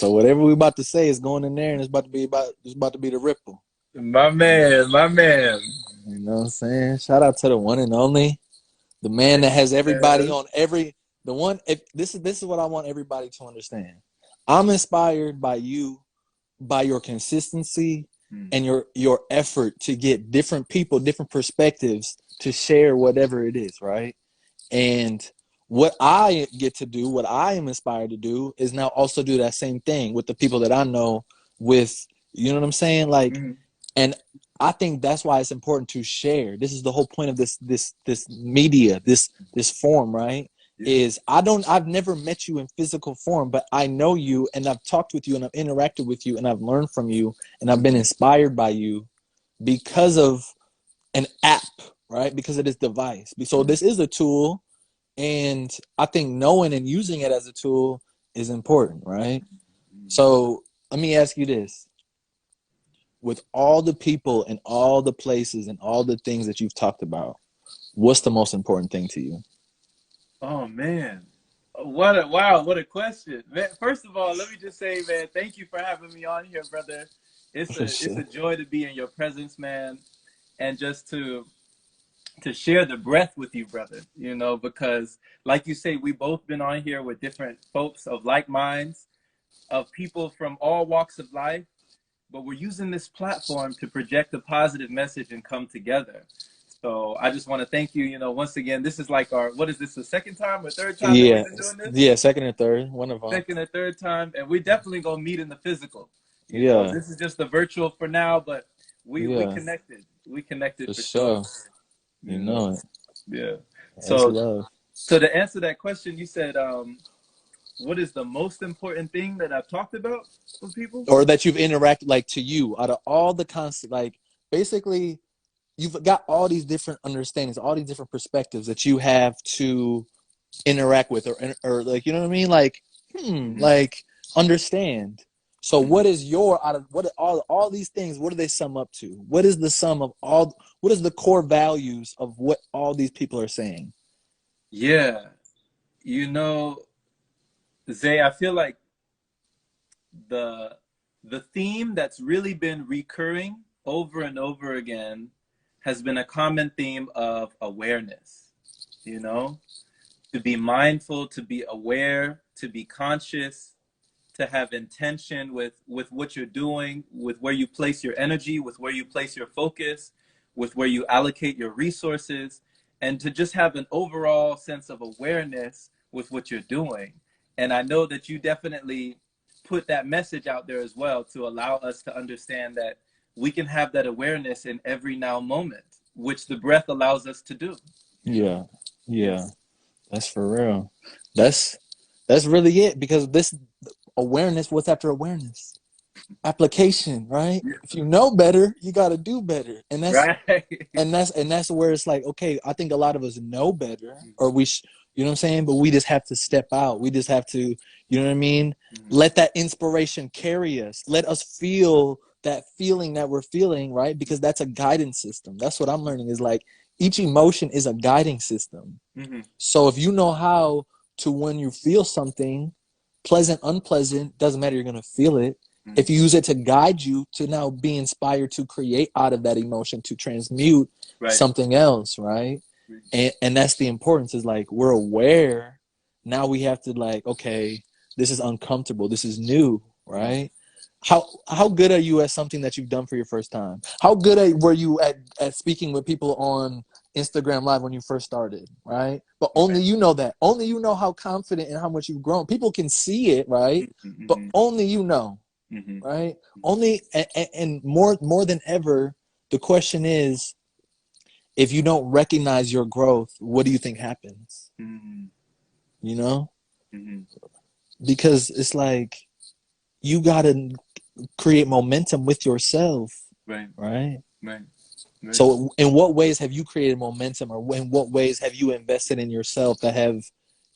So whatever we about to say is going in there, and it's about to be the ripple. My man, my man. You know what I'm saying? Shout out to the one and only, the man that has everybody Yes. on every the one. If this is what I want everybody to understand. I'm inspired by you, by your consistency and your effort to get different people, different perspectives to share whatever it is, right? And what I get to do, what I am inspired to do, is now also do that same thing with the people that I know. With, you know what I'm saying? Like, Mhm. and I think that's why it's important to share. This is the whole point of this media, this form, right? Yeah. Is I've never met you in physical form, but I know you and I've talked with you and I've interacted with you and I've learned from you and I've been inspired by you because of an app, right? Because of this device. So this is a tool, and I think knowing and using it as a tool is important, right? So let me ask you this. With all the people and all the places and all the things that you've talked about, what's the most important thing to you? Oh man. What a wow, what a question. Man, first of all, let me just say, man, thank you for having me on here, brother. For It's sure. a joy to be in your presence, man, and just to share the breath with you, brother. You know, because like you say, we both been on here with different folks of like minds, of people from all walks of life, but we're using this platform to project a positive message and come together. So I just want to thank you. You know, once again, this is like our, what is this, the second time or third time that we've Yeah, been doing this? yeah. Second or third, one of them. Second or third time, and we definitely gonna meet in the physical. You know, Yeah, this is just the virtual for now, but we yeah, connected. We connected for for sure. sure. You You know, know it. yeah. That's So love. so to answer that question, you said, what is the most important thing that I've talked about with people? Or that you've interacted, like, to you, out of all the constant, like, basically you've got all these different understandings, all these different perspectives that you have to interact with, or like, you know what I mean? Like, Mm-hmm. like, understand. So Mm-hmm. what is your, out of what all these things, what do they sum up to? What is the sum of all, what is the core values of what all these people are saying? Yeah, you know, Zay, I feel like the the theme that's really been recurring over and over again has been a common theme of awareness, you know, to be mindful, to be aware, to be conscious, to have intention with what you're doing, with where you place your energy, with where you place your focus, with where you allocate your resources, and to just have an overall sense of awareness with what you're doing. And I know that you definitely put that message out there as well to allow us to understand that we can have that awareness in every now moment, which the breath allows us to do, you know? Yeah, Yeah. yeah, that's for real. That's that's really it, because this awareness, what's after awareness? Application, right? If you know better, you got to do better, and that's Right. and that's where it's like, okay, I think a lot of us know better, or you know what I'm saying, but we just have to step out. We just have to, you know what I mean, Mhm. let that inspiration carry us, let us feel that feeling that we're feeling, right? Because that's a guidance system. That's what I'm learning, is like each emotion is a guiding system. Mhm. So if you know how to, when you feel something, pleasant, unpleasant, doesn't matter, you're going to feel it. Mhm. If you use it to guide you to now be inspired to create out of that emotion, to transmute Right. something else, right? And that's the importance, is like, we're aware. Now we have to, like, okay, this is uncomfortable. This is new, Mhm. right? How good are you at something that you've done for your first time? How good were you at speaking with people on Instagram Live when you first started, right? But only Right. you know that. Only you know how confident and how much you've grown. People can see it, right? Mhm. But Mhm. only you know, Mhm. right? Only, and more than ever, the question is, if you don't recognize your growth, what do you think happens? Mhm. You know? Mhm. Because it's like, you got to create momentum with yourself, Right. right? Right. Right. So in what ways have you created momentum, or in what ways have you invested in yourself that have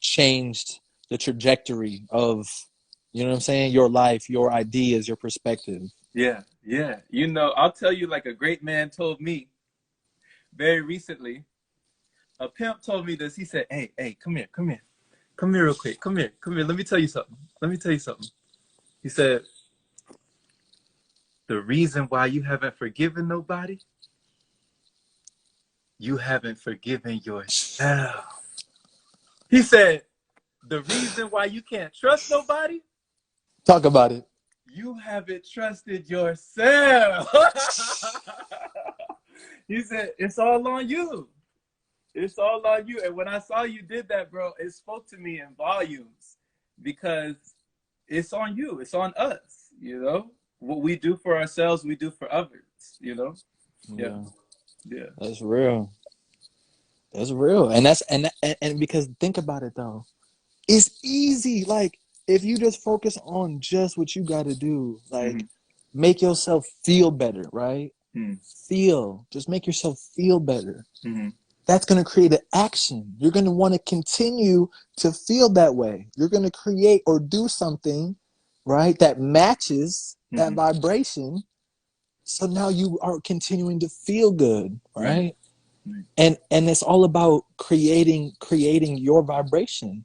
changed the trajectory of, you know what I'm saying, your life, your ideas, your perspective? Yeah. Yeah. You know, I'll tell you, like a great man told me very recently. A pimp told me this. He said, "Hey, hey, come here, come here, come here, real quick. Come here, come here. Let me tell you something. Let me tell you something. He said, the reason why you haven't forgiven nobody, you haven't forgiven yourself. He said, the reason why you can't trust nobody, Talk about it. you haven't trusted yourself. He said, it's all on you. It's all on you. And when I saw you did that, bro, it spoke to me in volumes because it's on you. It's on us, you know? What we do for ourselves, we do for others, you know? Yeah. Yeah. That's real. That's real. And that's and because think about it though. It's easy. Like if you just focus on just what you got to do, like make yourself feel better, right? Just make yourself feel better. That's going to create an action. You're going to want to continue to feel that way. You're going to create or do something, right, that matches that vibration. So now you are continuing to feel good, right? And it's all about creating your vibration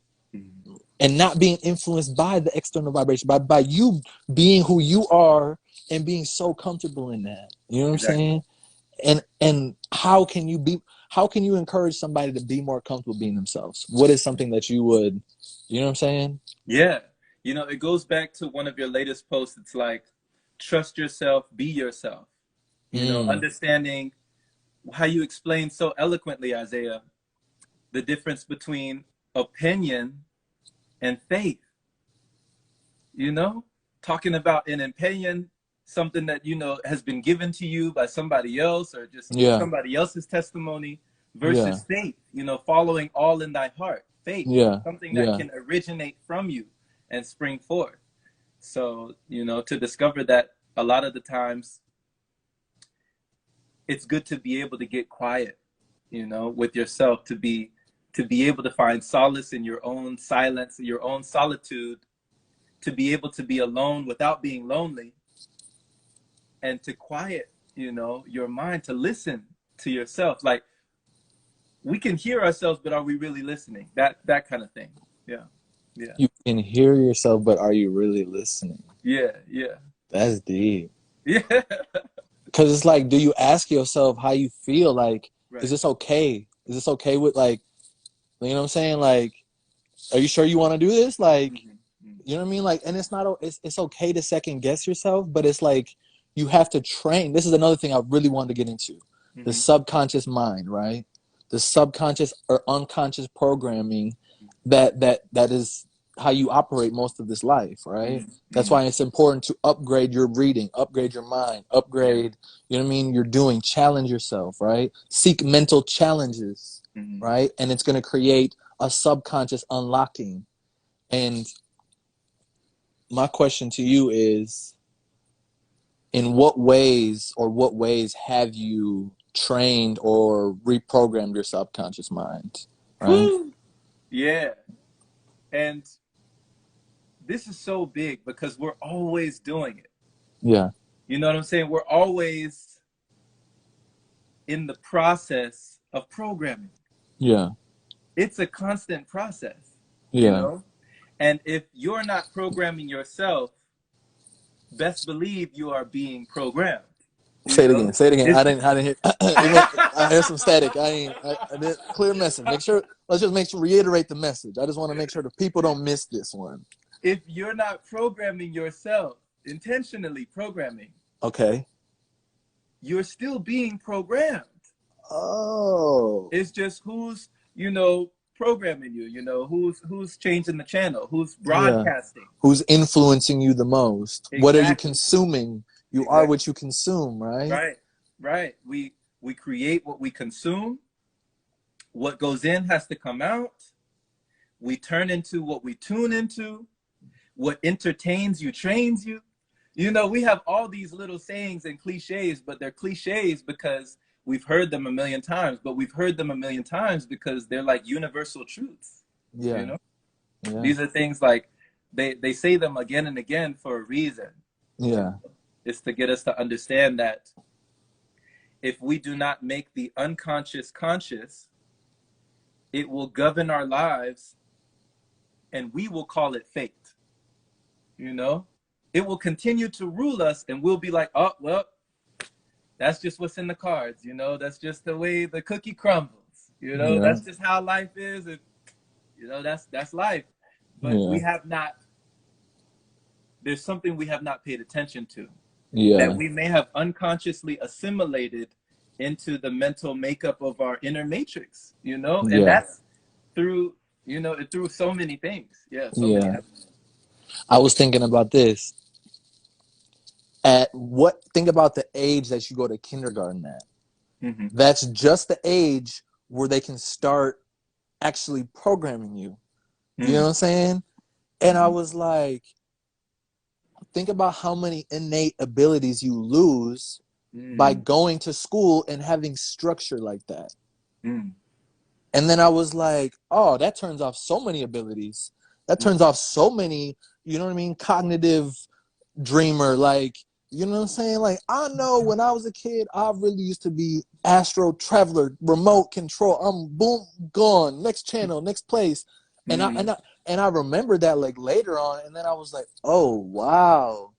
and not being influenced by the external vibration, by you being who you are and being so comfortable in that. You know what I'm saying? And how can you encourage somebody to be more comfortable being themselves? What is something that you would, you know what I'm saying? Yeah. You know, it goes back to one of your latest posts. It's like, trust yourself, be yourself. You know, understanding how you explained so eloquently, Isaiah, the difference between opinion and faith. You know, talking about an opinion, something that, you know, has been given to you by somebody else or just somebody else's testimony versus faith, you know, following all in thy heart. Faith, something that can originate from you and spring forth. So, you know, to discover that a lot of the times it's good to be able to get quiet, you know, with yourself, to be able to find solace in your own silence, your own solitude, to be able to be alone without being lonely, and to quiet, you know, your mind, to listen to yourself. Like, we can hear ourselves, but are we really listening? That kind of thing. Yeah. Yeah. You can hear yourself, but are you really listening? Yeah. Yeah. That's deep. Yeah. Because it's like, do you ask yourself how you feel? Like, is this okay? Is this okay with, like, you know what I'm saying? Like, are you sure you want to do this? Like, you know what I mean? Like, and it's not, it's okay to second guess yourself, but it's like, you have to train. This is another thing I really wanted to get into. The subconscious mind, right? The subconscious or unconscious programming that is how you operate most of this life, right? That's why it's important to upgrade your reading, upgrade your mind, upgrade, you know what I mean, you're doing, challenge yourself, right? Seek mental challenges, right? And it's going to create a subconscious unlocking. And my question to you is, in what ways have you trained or reprogrammed your subconscious mind, right? Yeah. And this is so big because we're always doing it. Yeah. You know what I'm saying? We're always in the process of programming. Yeah. It's a constant process, Yeah. you know? And if you're not programming yourself, best believe you are being programmed. Say it again. Say it again. I didn't hear. I heard some static. I didn't. Clear message. Make sure. Let's just make sure. Reiterate the message. I just want to make sure the people don't miss this one. If you're not programming yourself, intentionally programming, okay, you're still being programmed. Oh. It's just who's, you know, programming you, you know, who's changing the channel, who's broadcasting. Who's influencing you the most. Exactly. What are you consuming? You are what you consume, right? Right. We create what we consume. What goes in has to come out. We turn into what we tune into. What entertains you trains you. You know, we have all these little sayings and cliches, but they're cliches because we've heard them a million times, but we've heard them a million times because they're like universal truths. Yeah. You know? These are things like they say them again and again for a reason. Yeah. It's to get us to understand that if we do not make the unconscious conscious, it will govern our lives and we will call it fate. You know? it will continue to rule us, and we'll be like, oh, well, that's just what's in the cards, you know, that's just the way the cookie crumbles, you know, Yeah. that's just how life is. And, you know, that's life. But Yeah. we have not, there's something we have not paid attention to that Yeah. we may have unconsciously assimilated into the mental makeup of our inner matrix, you know, and Yeah. that's through, you know, through so many things. Yeah, so many Yeah. avenues. I was thinking about this. Think about the age that you go to kindergarten at. Mm-hmm. That's just the age where they can start actually programming you. You know what I'm saying? And I Mm-hmm. was like, think about how many innate abilities you lose by Mm-hmm. going to school and having structure like that. Mm-hmm. And then I was like, oh, that turns off so many abilities. That turns off so many, you know what I mean, cognitive dreamer. Like, you know what I'm saying? Like, I know when I was a kid, I really used to be astro traveler, remote control. I'm boom, gone, next channel, next place. And I Mm-hmm. and I and I remember that like later on, and then I was like, oh wow.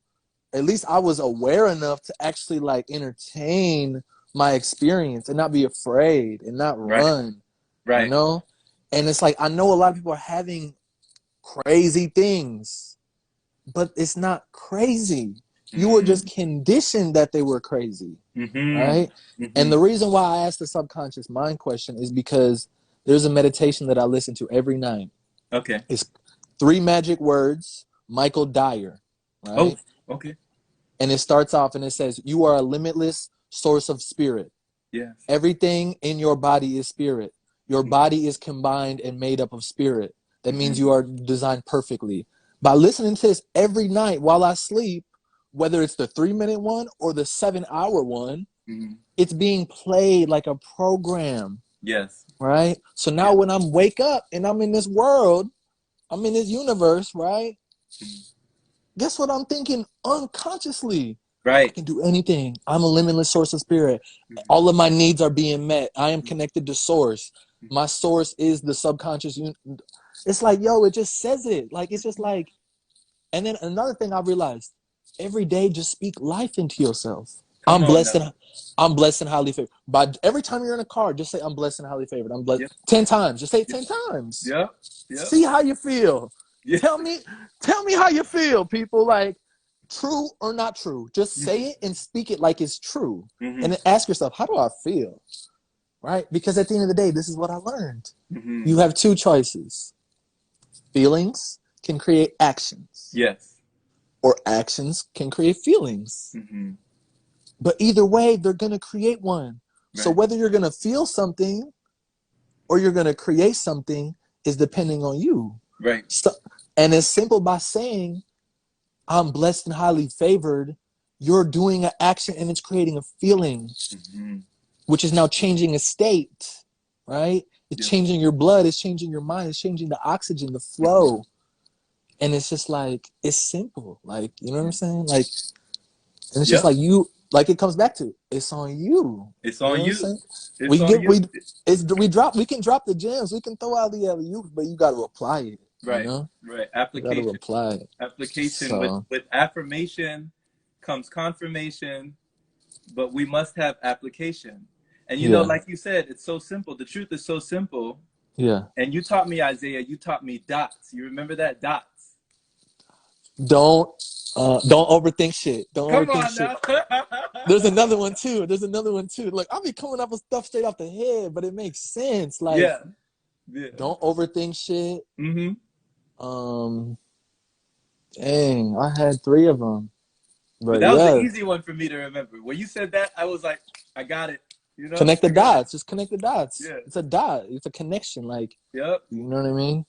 At least I was aware enough to actually like entertain my experience and not be afraid and not Right, run, you right. know? And it's like I know a lot of people are having crazy things, but it's not crazy. You were just Mm-hmm. conditioned that they were crazy, Mm-hmm. right? And Mm-hmm. the reason why I asked the subconscious mind question is because there's a meditation that I listen to every night. Okay. It's Three Magic Words, Michael Dyer, Oh, right? okay. And it starts off and it says, you are a limitless source of spirit. Yes. Everything in your body is spirit. Your body is combined and made up of spirit. That means Mm-hmm. you are designed perfectly. By listening to this every night while I sleep, whether it's the 3-minute one or the 7-hour one, Mm-hmm. it's being played like a program, Yes. right? So now Yes. when I'm wake up and I'm in this world, I'm in this universe, right? Mm-hmm. Guess what I'm thinking unconsciously? I Right. can do anything. I'm a limitless source of spirit. Mm-hmm. All of my needs are being met. I am connected to source. My source is the subconscious. It's like, yo, it just says it. Like, it's just like, and then another thing I realized, every day just speak life into yourself. Come on now. I'm blessed and highly favored. But every time you're in a car, just say I'm blessed and highly favored. I'm blessed Yep. 10 times. Just say it Yep. 10 times. Yep. Yep. See how you feel. Yeah. Tell me, tell me how you feel, people. Like, true or not true. Just say it and speak it like it's true. Mm-hmm. And then ask yourself, how do I feel? Right? Because at the end of the day, this is what I learned. Mm-hmm. You have two choices. Feelings can create actions, Yes. or actions can create feelings. Mm-hmm. But either way, they're going to create one. So Right. whether you're going to feel something or you're going to create something is depending on you. Right. So, and it's simple by saying, I'm blessed and highly favored. You're doing an action and it's creating a feeling, Mm-hmm. which is now changing a state, right? It's Yep. changing your blood, it's changing your mind, it's changing the oxygen, the flow. And it's just like, it's simple. Like, you know what I'm saying? Like, and it's just Yep. like like it comes back to, it's on you. It's You know on what I'm you. saying? It's on you. We can drop the gems, we can throw out the alley-oops, but you got to apply it, you Right. know? Right. You got to Application. apply it. Application. So, With affirmation comes confirmation, but we must have application. And you know, yeah, like you said, it's so simple. The truth is so simple. yeah. And you taught me, Isaiah, you taught me dots. You remember that? Dots. Don't don't overthink shit. Don't Come overthink on shit. now. There's another one too. There's another one too. Like, I'll be coming up with stuff straight off the head, but it makes sense. Like, Yeah. Yeah. don't overthink shit. Mm-hmm. Um, dang, I had three of them, But but that was the yeah, easy one for me to remember. When you said that, I was like, I got it. You know, connect the I got it. dots. Just connect the dots. Yeah. It's a dot. It's a connection. Like, Yep. you know what I mean?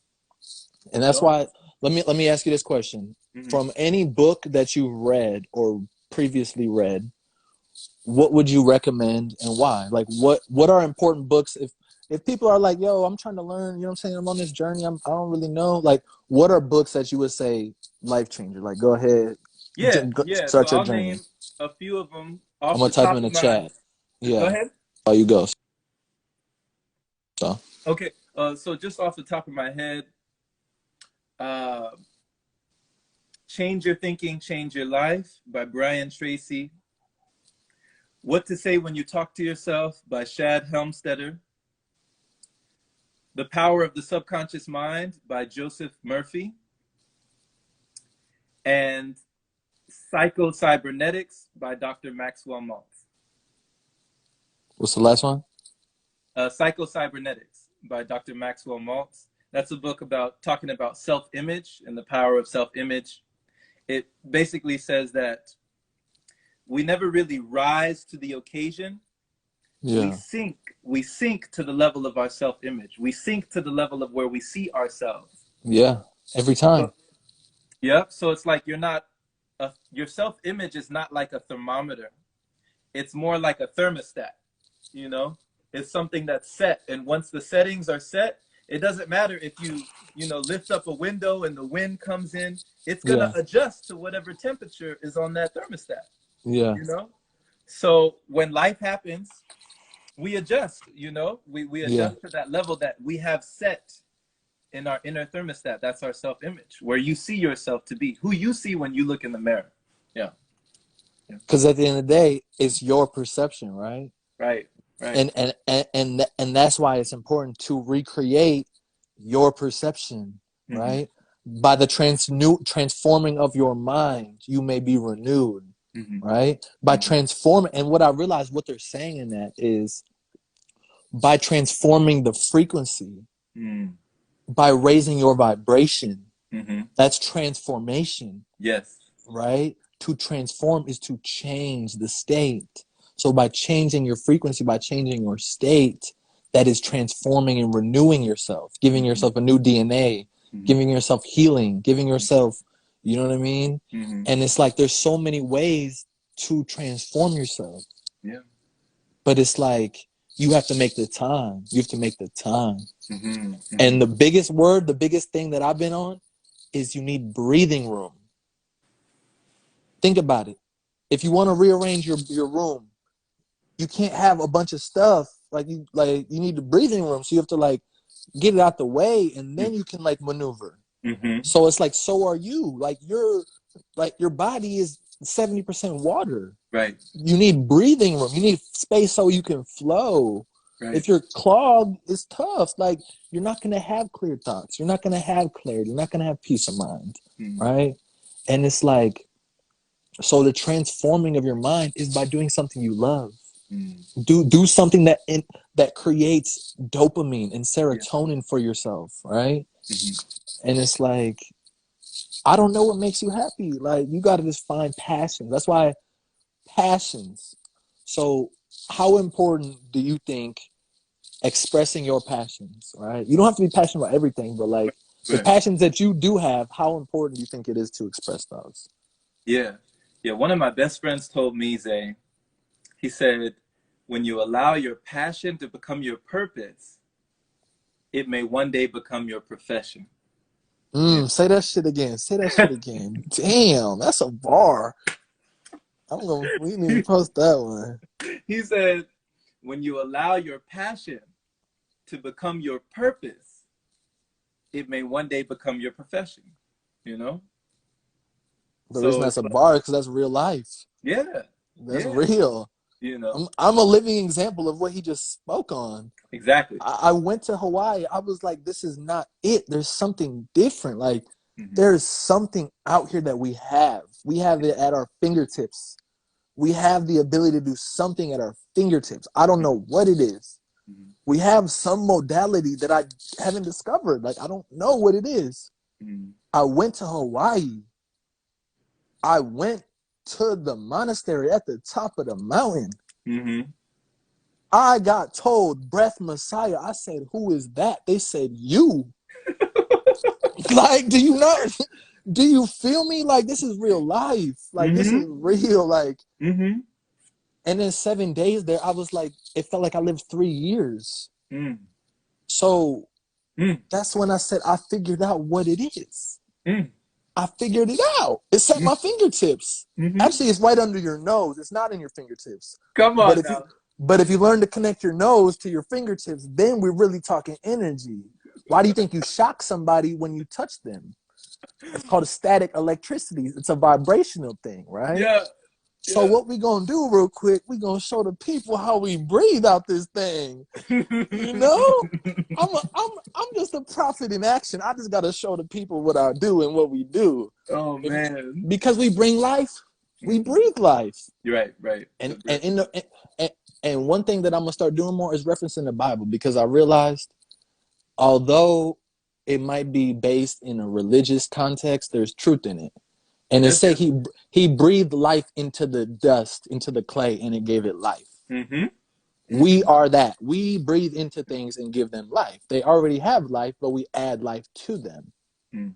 And that's Yep. why. Let me ask you this question: Mm-hmm. from any book that you've read or previously read, what would you recommend and why? Like, what are important books if people are like, yo, I'm trying to learn, you know what I'm saying, I'm on this journey, I don't really know, like, what are books that you would say life changer? Like, go ahead, Yeah. Yeah. So start your I'll journey. name a few of them I'm off gonna the type them top in of the my. chat. Go Yeah, ahead. oh, you go. So Okay. So just off the top of my head, uh, Change Your Thinking, Change Your Life by Brian Tracy. What to Say When You Talk to Yourself by Shad Helmstetter. The Power of the Subconscious Mind by Joseph Murphy. And Psycho-Cybernetics by Dr. Maxwell Maltz. What's the last one? Psycho-Cybernetics by Dr. Maxwell Maltz. That's a book about talking about self-image and the power of self-image. It basically says that we never really rise to the occasion. Yeah. We sink to the level of our self-image. We sink to the level of where we see ourselves. Yeah. Every time. Yep. So it's like your self-image is not like a thermometer. It's more like a thermostat, you know? It's something that's set. And once the settings are set, it doesn't matter if you lift up a window and the wind comes in. It's going to adjust to whatever temperature is on that thermostat. Yeah. You know? So when life happens, we adjust, you know? We adjust to that level that we have set in our inner thermostat. That's our self-image, where you see yourself to be, who you see when you look in the mirror. Yeah. Because at the end of the day, it's your perception, right? Right. Right. And that's why it's important to recreate your perception, right? By the transforming of your mind, you may be renewed, right? By transforming, and what I realized what they're saying in that is by transforming the frequency, by raising your vibration, that's transformation. Yes. Right? To transform is to change the state. So by changing your frequency, by changing your state, that is transforming and renewing yourself, giving yourself a new DNA, giving yourself healing, giving yourself, you know what I mean? And it's like there's so many ways to transform yourself. Yeah. But it's like you have to make the time. You have to make the time. And the biggest thing that I've been on is you need breathing room. Think about it. If you want to rearrange your room, you can't have a bunch of stuff. You need the breathing room. So you have to like get it out the way, and then you can like maneuver. So it's like, so are you. Your body is 70% water. Right. You need breathing room. You need space so you can flow. Right. If you're clogged, it's tough. Like, you're not going to have clear thoughts. You're not going to have clarity. You're not going to have peace of mind. Right? And it's like, so the transforming of your mind is by doing something you love. Do something that creates dopamine and serotonin for yourself, right? And it's like, I don't know what makes you happy. Like, you got to just find passion. That's why passions. So how important do you think expressing your passions, right? You don't have to be passionate about everything, but like the passions that you do have, how important do you think it is to express those? Yeah. One of my best friends told me, Zay, he said, when you allow your passion to become your purpose, it may one day become your profession. Say that shit again. Damn, that's a bar. We need to post that one. He said, when you allow your passion to become your purpose, it may one day become your profession, you know? The reason that's a bar is because that's real life. Yeah. That's real. You know, I'm a living example of what he just spoke on. Exactly. I went to Hawaii. I was like, this is not it. There's something different. Like, there's something out here that we have. We have it at our fingertips. We have the ability to do something at our fingertips. I don't know what it is. We have some modality that I haven't discovered. Like, I don't know what it is. I went to Hawaii. I went to the monastery at the top of the mountain. I got told, Breath Messiah. I said, who is that? They said, you. Like, do you feel me? Like, this is real life. Like, this is real. Like, and then 7 days there, I was like, it felt like I lived 3 years. So that's when I said, I figured out what it is. I figured it out. It's at my fingertips. Actually, it's right under your nose. It's not in your fingertips. Come on But if you learn to connect your nose to your fingertips, then we're really talking energy. Why do you think you shock somebody when you touch them? It's called a static electricity. It's a vibrational thing, right? Yeah. So what we gonna do real quick, we gonna show the people how we breathe out this thing. You know? I'm just a prophet in action. I just gotta show the people what I do and what we do. Oh man. Because we bring life, we breathe life. You're right. And and one thing that I'm gonna start doing more is referencing the Bible, because I realized, although it might be based in a religious context, there's truth in it. And it said he breathed life into the dust, into the clay, and it gave it life. Mm-hmm. We are that. We breathe into things and give them life. They already have life, but we add life to them. Mm.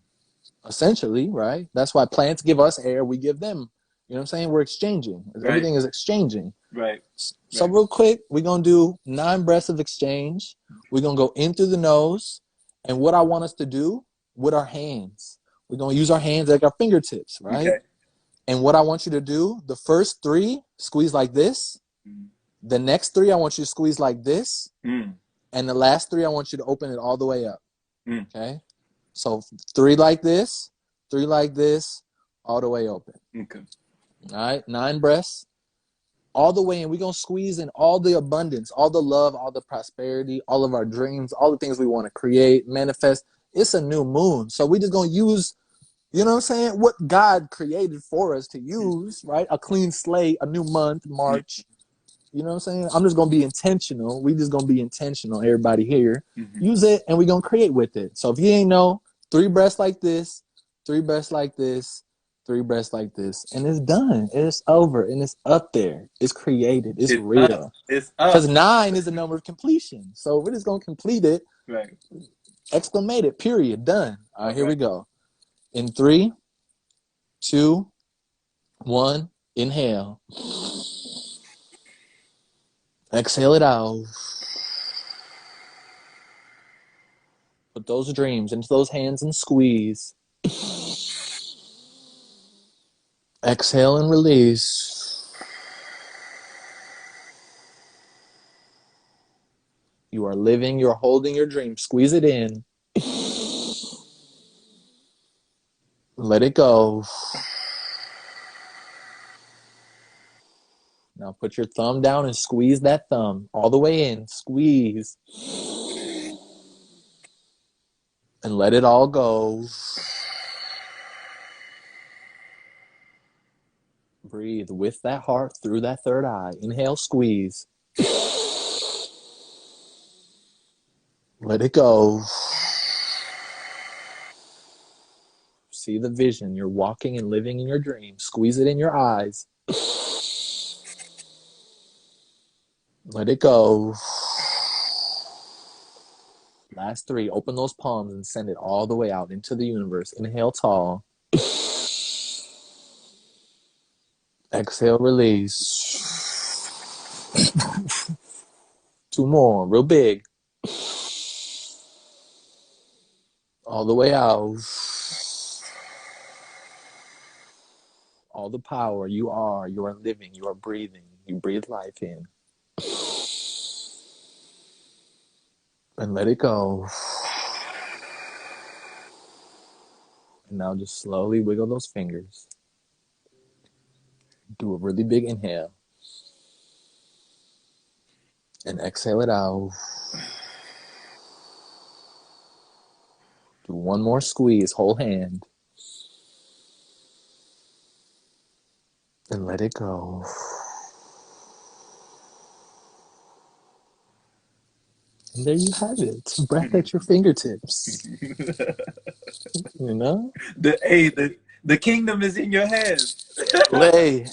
Essentially, right? That's why plants give us air, we give them. You know what I'm saying? We're exchanging. Right. Everything is exchanging. Right. So real quick, we're going to do 9 breaths of exchange. We're going to go in through the nose. And what I want us to do with our hands, we're going to use our hands like our fingertips, right? Okay. And what I want you to do, the first 3, squeeze like this. Mm. The next 3, I want you to squeeze like this. Mm. And the last 3, I want you to open it all the way up. Mm. Okay? So 3 like this, 3 like this, all the way open. Okay. All right? 9 breaths. All the way in. We're going to squeeze in all the abundance, all the love, all the prosperity, all of our dreams, all the things we want to create, manifest. It's a new moon. So we just going to use, you know what I'm saying, what God created for us to use, right? A clean slate, a new month, March. You know what I'm saying? I'm just going to be intentional. We just going to be intentional, everybody here. Mm-hmm. Use it, and we're going to create with it. So if you ain't know, 3 breaths like this, 3 breaths like this, 3 breaths like this, and it's done. It's over, and it's up there. It's created. It's real. Up. It's up. Because 9 is the number of completion. So we're just going to complete it. Right. Exclamate it. Period. Done. All right, here we go. In 3, 2, 1. Inhale. Exhale it out. Put those dreams into those hands and squeeze. Exhale and release. You are living, you're holding your dream. Squeeze it in. Let it go. Now put your thumb down and squeeze that thumb all the way in. Squeeze. And let it all go. Breathe with that heart through that third eye. Inhale, squeeze. Let it go. See the vision. You're walking and living in your dream. Squeeze it in your eyes. Let it go. Last 3. Open those palms and send it all the way out into the universe. Inhale tall. Exhale, release. 2 more, real big. All the way out. All the power. You are living, you are breathing. You breathe life in. And let it go. And now just slowly wiggle those fingers. Do a really big inhale. And exhale it out. Do one more squeeze, whole hand. And let it go. And there you have it. Breath at your fingertips. You know? The kingdom is in your head. hey,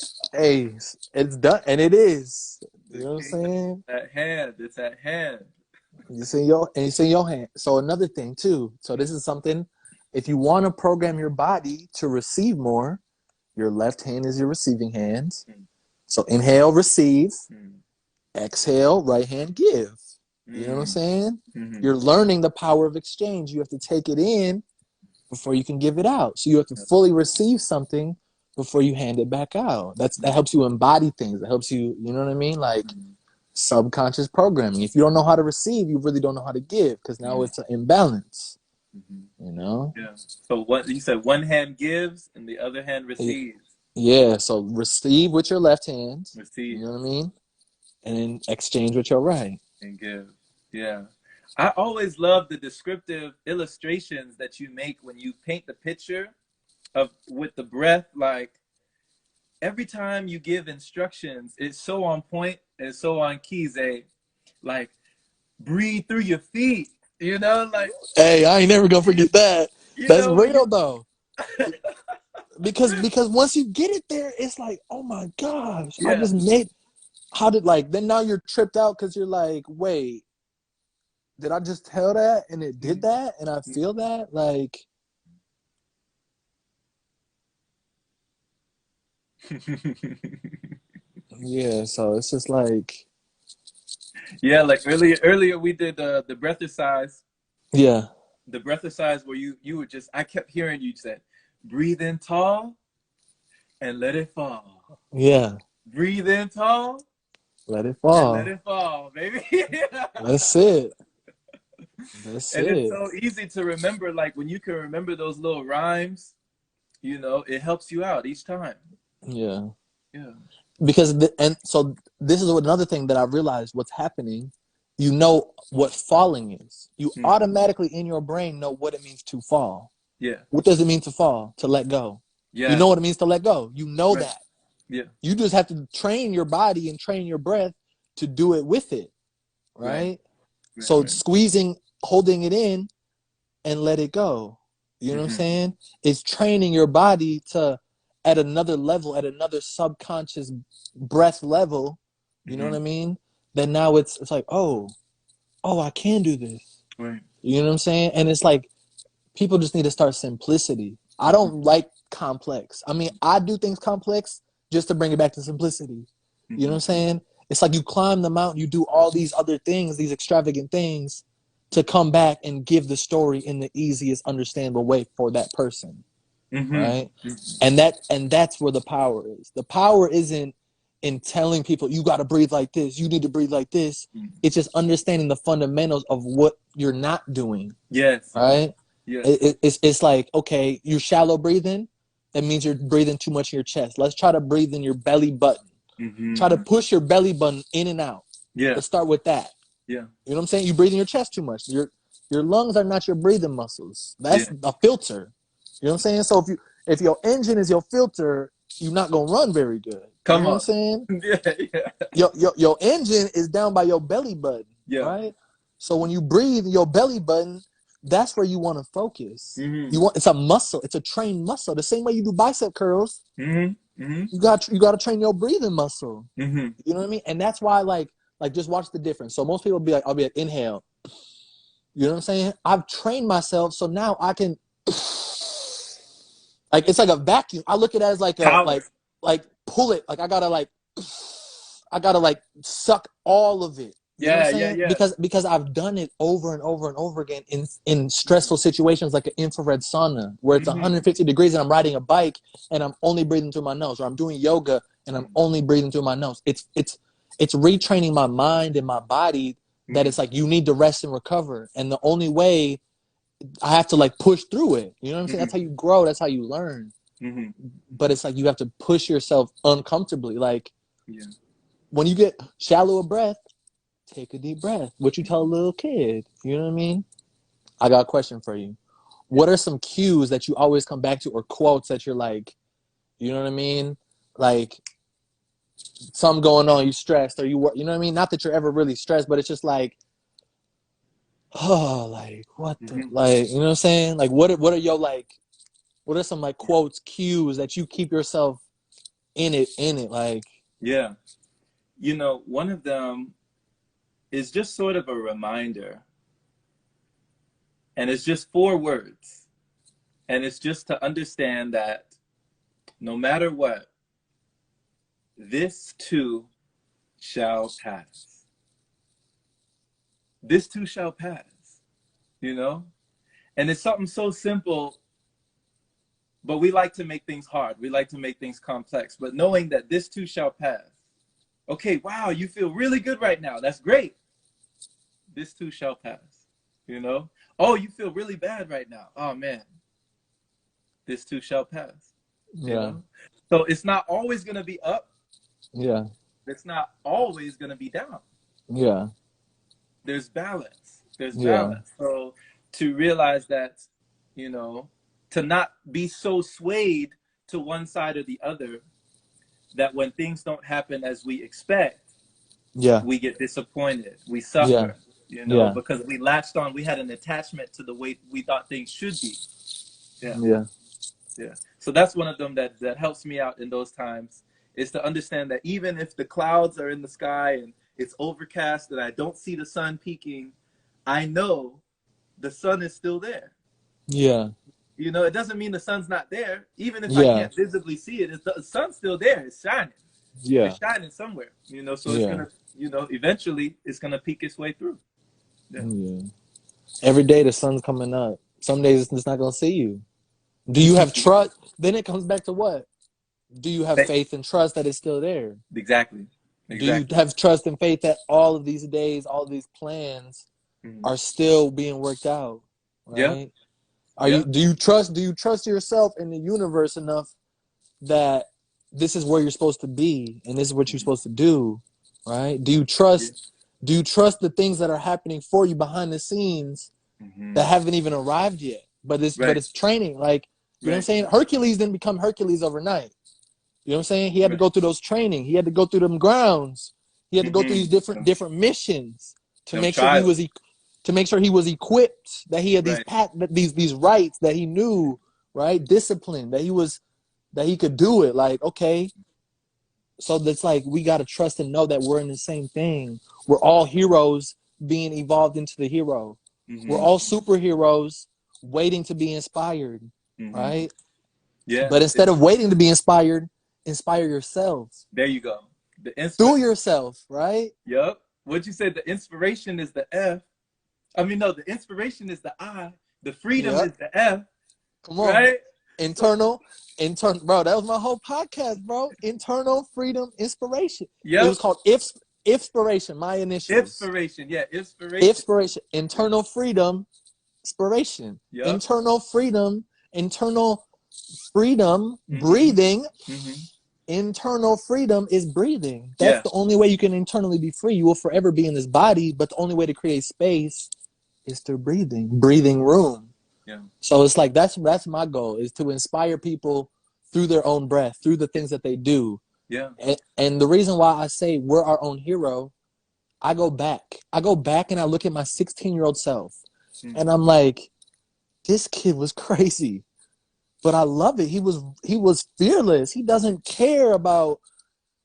it's done, and it is. You know what I'm saying? It's at hand. You see your hand. So another thing too. So this is something. If you want to program your body to receive more, your left hand is your receiving hand. So inhale, receive. Exhale, right hand, give. You know what I'm saying? Mm-hmm. You're learning the power of exchange. You have to take it in before you can give it out. So you have to fully receive something before you hand it back out. That helps you embody things. That helps you, you know what I mean? Like subconscious programming. If you don't know how to receive, you really don't know how to give, because now it's an imbalance. Mhm. You know? Yeah. So what you said, one hand gives and the other hand receives. Yeah. So receive with your left hand. You Receive know what I mean? And then exchange with your right. and give. Yeah. I always love the descriptive illustrations that you make when you paint the picture of with the breath. Like every time you give instructions, it's so on point and so on key, Zay. Like breathe through your feet, like Hey, I ain't never gonna forget that. That's when you real though. Because once you get it there, it's like, oh my gosh, I yeah. just made. How did like then now you're tripped out because you're like, wait, did I just tell that and it did that and I feel that like yeah. So it's just like Yeah, like earlier we did the breath exercise. yeah, The breath exercise where you were just I kept hearing you said, breathe in tall and let it fall. yeah. Breathe in tall Let it and let fall. it fall, baby. That's it. That's And it's it. so easy to remember, like when you can remember those little rhymes, it helps you out each time. Yeah. Yeah. Because and so this is another thing that I realized what's happening. You know what falling is. You Mm. automatically in your brain know what it means to fall. Yeah. What does it mean to fall? To let go. You Yeah. know what it means to let go. You know Right. that. Yeah. You just have to train your body and train your breath to do it with it. Right. Right? Right. So Right. squeezing, holding it in, and let it go. You know what I'm Mm-hmm. saying? It's training your body to at another level, at another subconscious breath level. You know Mm-hmm. what I mean? Then now it's like, oh, I can do this. Right. You know what I'm saying? And it's like people just need to start simplicity. I Mm-hmm. don't like complex. I mean, I do things complex just to bring it back to simplicity. You know what Mm-hmm. I'm saying? It's like you climb the mountain, you do all these other things, these extravagant things to come back and give the story in the easiest understandable way for that person, Mm-hmm. right? And that's where the power is. The power isn't in telling people you got to breathe like this, you need to breathe like this. Mm-hmm. It's just understanding the fundamentals of what you're not doing, Yes. right? Yes. It's like, okay, you're shallow breathing. That means you're breathing too much in your chest. Let's try to breathe in your belly button. Try to Mm-hmm. push your belly button in and out. Yeah. Let's start with that. Yeah. You know what I'm saying? You breathe in your chest too much. Your lungs are not your breathing muscles. Yeah. That's a filter. You know what I'm saying? So if your engine is your filter, you're not gonna run very good. You know Come what I'm on. saying? Yeah. Yeah. Your engine is down by your belly button, Yeah. right? So when you breathe, your belly button, that's where you want to focus. Mm-hmm. It's a muscle, it's a trained muscle. The same way you do bicep curls, Mm-hmm. Mm-hmm. you got to train your breathing muscle. Mm-hmm. You know what I mean? And that's why like just watch the difference. So most people be like, I'll be like, inhale. You know what I'm saying? I've trained myself so now I can like it's like a vacuum. I look at it as like a Power. like pull it. Like I gotta like suck all of it. You know what I'm Yeah. Yeah. saying? Yeah. Because I've done it over and over and over again in stressful situations like an infrared sauna where it's Mm-hmm. 150 degrees and I'm riding a bike and I'm only breathing through my nose, or I'm doing yoga and I'm only breathing through my nose. It's retraining my mind and my body that Mm-hmm. it's like you need to rest and recover. And the only way I have to like push through it. You know what I'm saying? That's how you grow, that's how you learn. Mm-hmm. But it's like you have to push yourself uncomfortably. Like Yeah. when you get shallow of breath, take a deep breath. What you tell a little kid. You know what I mean? I got a question for you. Yeah. What are some cues that you always come back to or quotes that you're like, you know what I mean? Like something going on, you stressed or you know what I mean? Not that you're ever really stressed, but it's just like, oh, like what the, Mm-hmm. like, you know what I'm saying? Like what are your like, what are some like quotes, cues that you keep yourself in it? Like, Yeah. One of them is just sort of a reminder, and it's just 4 words. And it's just to understand that no matter what, this too shall pass. This too shall pass, you know? And it's something so simple, but we like to make things hard. We like to make things complex. But knowing that this too shall pass. Okay, wow, you feel really good right now. That's great. This too shall pass. You know, oh, you feel really bad right now. Oh man, this too shall pass. You Yeah. know, so it's not always going to be up. Yeah. It's not always going to be down. Yeah. There's balance. There's Yeah. balance. So to realize that, you know, to not be so swayed to one side or the other, that when things don't happen as we expect, Yeah. we get disappointed, we Yeah. suffer, you know, Yeah. because we latched on, we had an attachment to the way we thought things should be. Yeah. Yeah. Yeah. So that's one of them that helps me out in those times, is to understand that even if the clouds are in the sky and it's overcast and I don't see the sun peaking, I know the sun is still there. Yeah. You know, it doesn't mean the sun's not there. Even if I Yeah. can't visibly see it, the sun's still there. It's shining. Yeah. It's shining somewhere. You know, so it's Yeah. gonna, you know, eventually it's gonna peek its way through. Yeah. Yeah. Every day the sun's coming up. Some days it's not gonna see you. Do you have trust? Then it comes back to what? Do you have faith and trust that it's still there? Exactly. Do you Exactly. have trust and faith that all of these days, all of these plans Mhm. are still being worked out? Yeah. Right? Do you trust yourself in the universe enough that this is where you're supposed to be and this is what you're supposed to do? Right? Do you trust the things that are happening for you behind the scenes Mhm. that haven't even arrived yet? But Right. it's training. Like, you know what I'm Right. saying? Hercules didn't become Hercules overnight. You know what I'm saying? He had to Right. go through those training. He had to go through them grounds. He had to go through these Mhm. different missions to Them make sure trials. he was equipped, that he had Right. these rights, that he knew, right? Discipline, that he could do it. Like, okay. So that's like, we got to trust and know that we're in the same thing. We're all heroes being evolved into the hero. We're Mhm. all superheroes waiting to be inspired, Mhm. right? Yeah. But instead of waiting to be inspired, inspire yourselves There you go. through yourself, right? Yep. What'd you say? The inspiration is the F. I mean, no, the inspiration is the I. The freedom Yep. is the F. Come on. Right? Internal, bro. That was my whole podcast, bro. Internal freedom, inspiration. It Yep. was called Inspiration, my initials. Inspiration. Yeah, inspiration. Inspiration, internal freedom, inspiration. Yep. Internal freedom, Mhm. breathing. Mhm. Internal freedom is breathing. That's Yeah. the only way you can internally be free. You will forever be in this body, but the only way to create space is through breathing room. Yeah. So it's like, that's my goal, is to inspire people through their own breath, through the things that they do. Yeah. And the reason why I say we're our own hero, I go back and I look at my 16-year-old self, and I'm like, this kid was crazy, but I love it. He was fearless. He doesn't care about,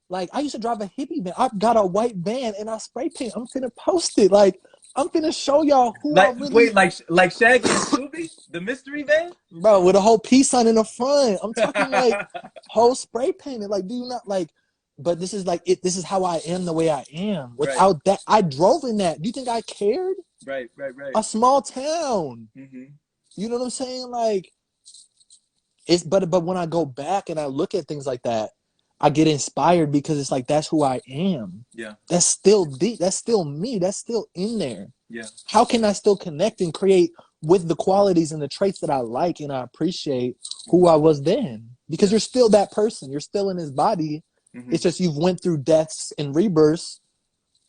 like, I used to drive a hippie van. I got a white van and I spray paint. I'm finna post it. Like, I'm finna show y'all who I Like, really, wait, like Shaggy and Scooby, the mystery van. bro, with a whole peace sign in the front. I'm talking like whole spray painted. Like, do you not like? But this is like it. This is how I am, the way I am. Right. Without that, I drove in that. Do you think I cared? Right. A small town. Mhm. You know what I'm saying? Like, it's but when I go back and I look at things like that, I get inspired, because it's like, that's who I am. Yeah. That's still deep. That's still me. That's still in there. Yeah. How can I still connect and create with the qualities and the traits that I like and I appreciate who I was then? Because you're still that person. You're still in his body. Mhm. It's just you've went through deaths and rebirths,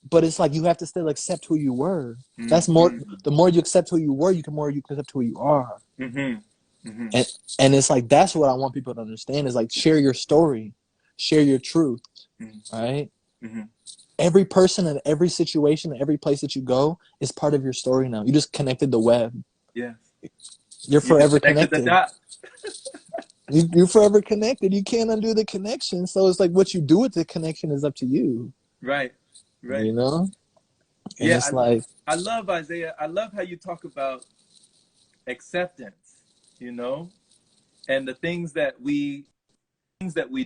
but it's like you have to still accept who you were. Mhm. That's more. The more you accept who you were, the more you accept who you are. Mhm. Mhm. And it's like, that's what I want people to understand, is like, share your story, share your truth, right? Mhm. Every person and every situation and every place that you go is part of your story now. You just connected the web. Yeah. You're forever connected. The dot. You're forever connected. You can't undo the connection. So it's like, what you do with the connection is up to you. Right. You know? And Yeah. it's like, I love, Isaiah. I love how you talk about acceptance, you know, and the things that we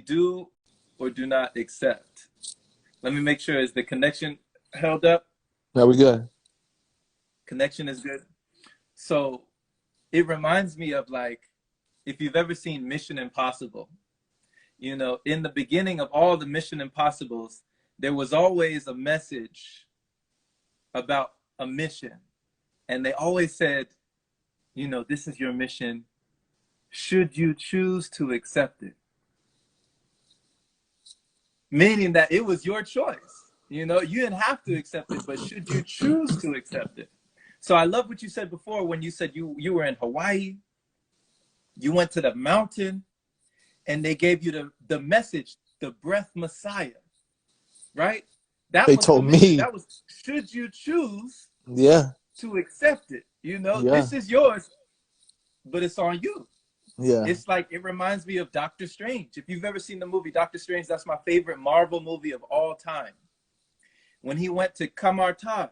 do or do not accept. Let me make sure, is the connection held up? are we good? Connection is good. So it reminds me of, like, if you've ever seen Mission Impossible, you know, in the beginning of all the Mission Impossibles, there was always a message about a mission And they always said, you know, this is your mission. Should you choose to accept it? Meaning that it was your choice. You know, you didn't have to accept it, but should you choose to accept it? So I love what you said before when you said you were in Hawaii, you went to the mountain, and they gave you the message, the breath Messiah, right? That They was the told mission. me, That was, should you choose yeah, to accept it? You know, yeah, this is yours, but it's on you. yeah. It's like, it reminds me of Doctor Strange. If you've ever seen the movie Doctor Strange, that's my favorite Marvel movie of all time. When he went to Kamartaj,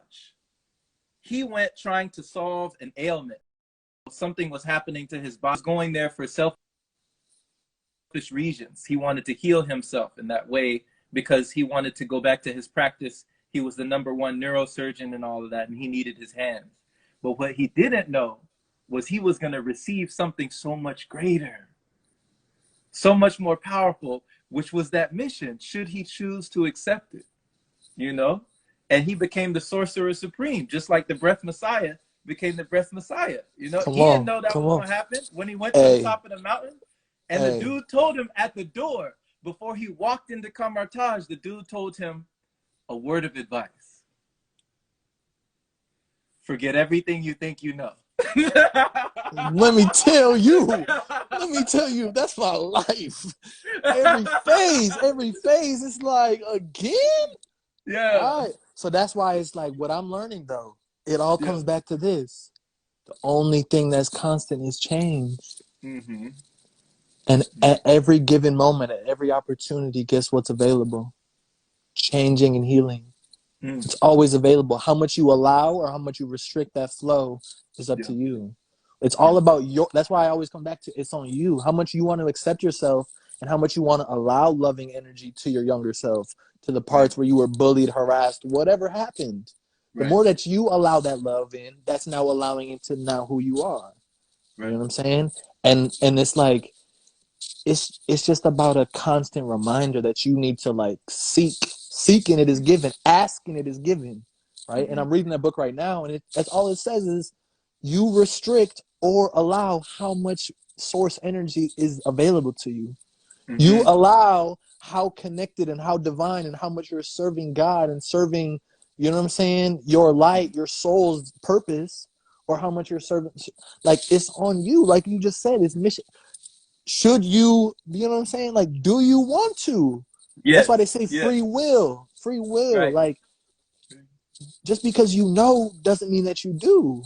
he went trying to solve an ailment. Something was happening to his body. He was going there for selfish reasons. He wanted to heal himself in that way because he wanted to go back to his practice. He was the #1 neurosurgeon and all of that, and he needed his hands. But what he didn't know was he was going to receive something so much greater, so much more powerful, which was that mission, should he choose to accept it, you know? And he became the sorcerer supreme, just like the breath Messiah became the breath Messiah. You know, Come he didn't on, know that come was on. going to happen when he went to the Hey, top of the mountain. And the hey. dude told him at the door, before he walked into Kamartaj, the dude told him a word of advice. Forget everything you think you know. Let me tell you. Let me tell you, that's my life. Every phase, it's like, again? Yeah. All right. So that's why it's like what I'm learning, though. It all Yeah. comes back to this. The only thing that's constant is change. Mm-hmm. And at every given moment, at every opportunity, guess what's available? Changing and healing. Mm. It's always available. How much you allow or how much you restrict that flow is up Yeah. to you. It's Yeah. all about your, that's why I always come back to it's on you. How much you want to accept yourself and how much you want to allow loving energy to your younger self, to the Right. parts where you were bullied, harassed, whatever happened. The Right. more that you allow that love in, that's now allowing it to now who you are. You know Right. what I'm saying? And it's like it's just about a constant reminder that you need to like seeking it is given, asking it is given, right? And Mm-hmm. I'm reading that book right now, and that's all it says is you restrict or allow how much source energy is available to you. You Mm-hmm. allow how connected and how divine and how much you're serving God and serving, you know what I'm saying, your light, your soul's purpose, or how much you're serving. Like it's on you, like you just said, it's mission. Should you know what I'm saying? Like, do you want to? That's why they Yes. say Yes. free will. Free will. Right. Like, just because you know doesn't mean that you do,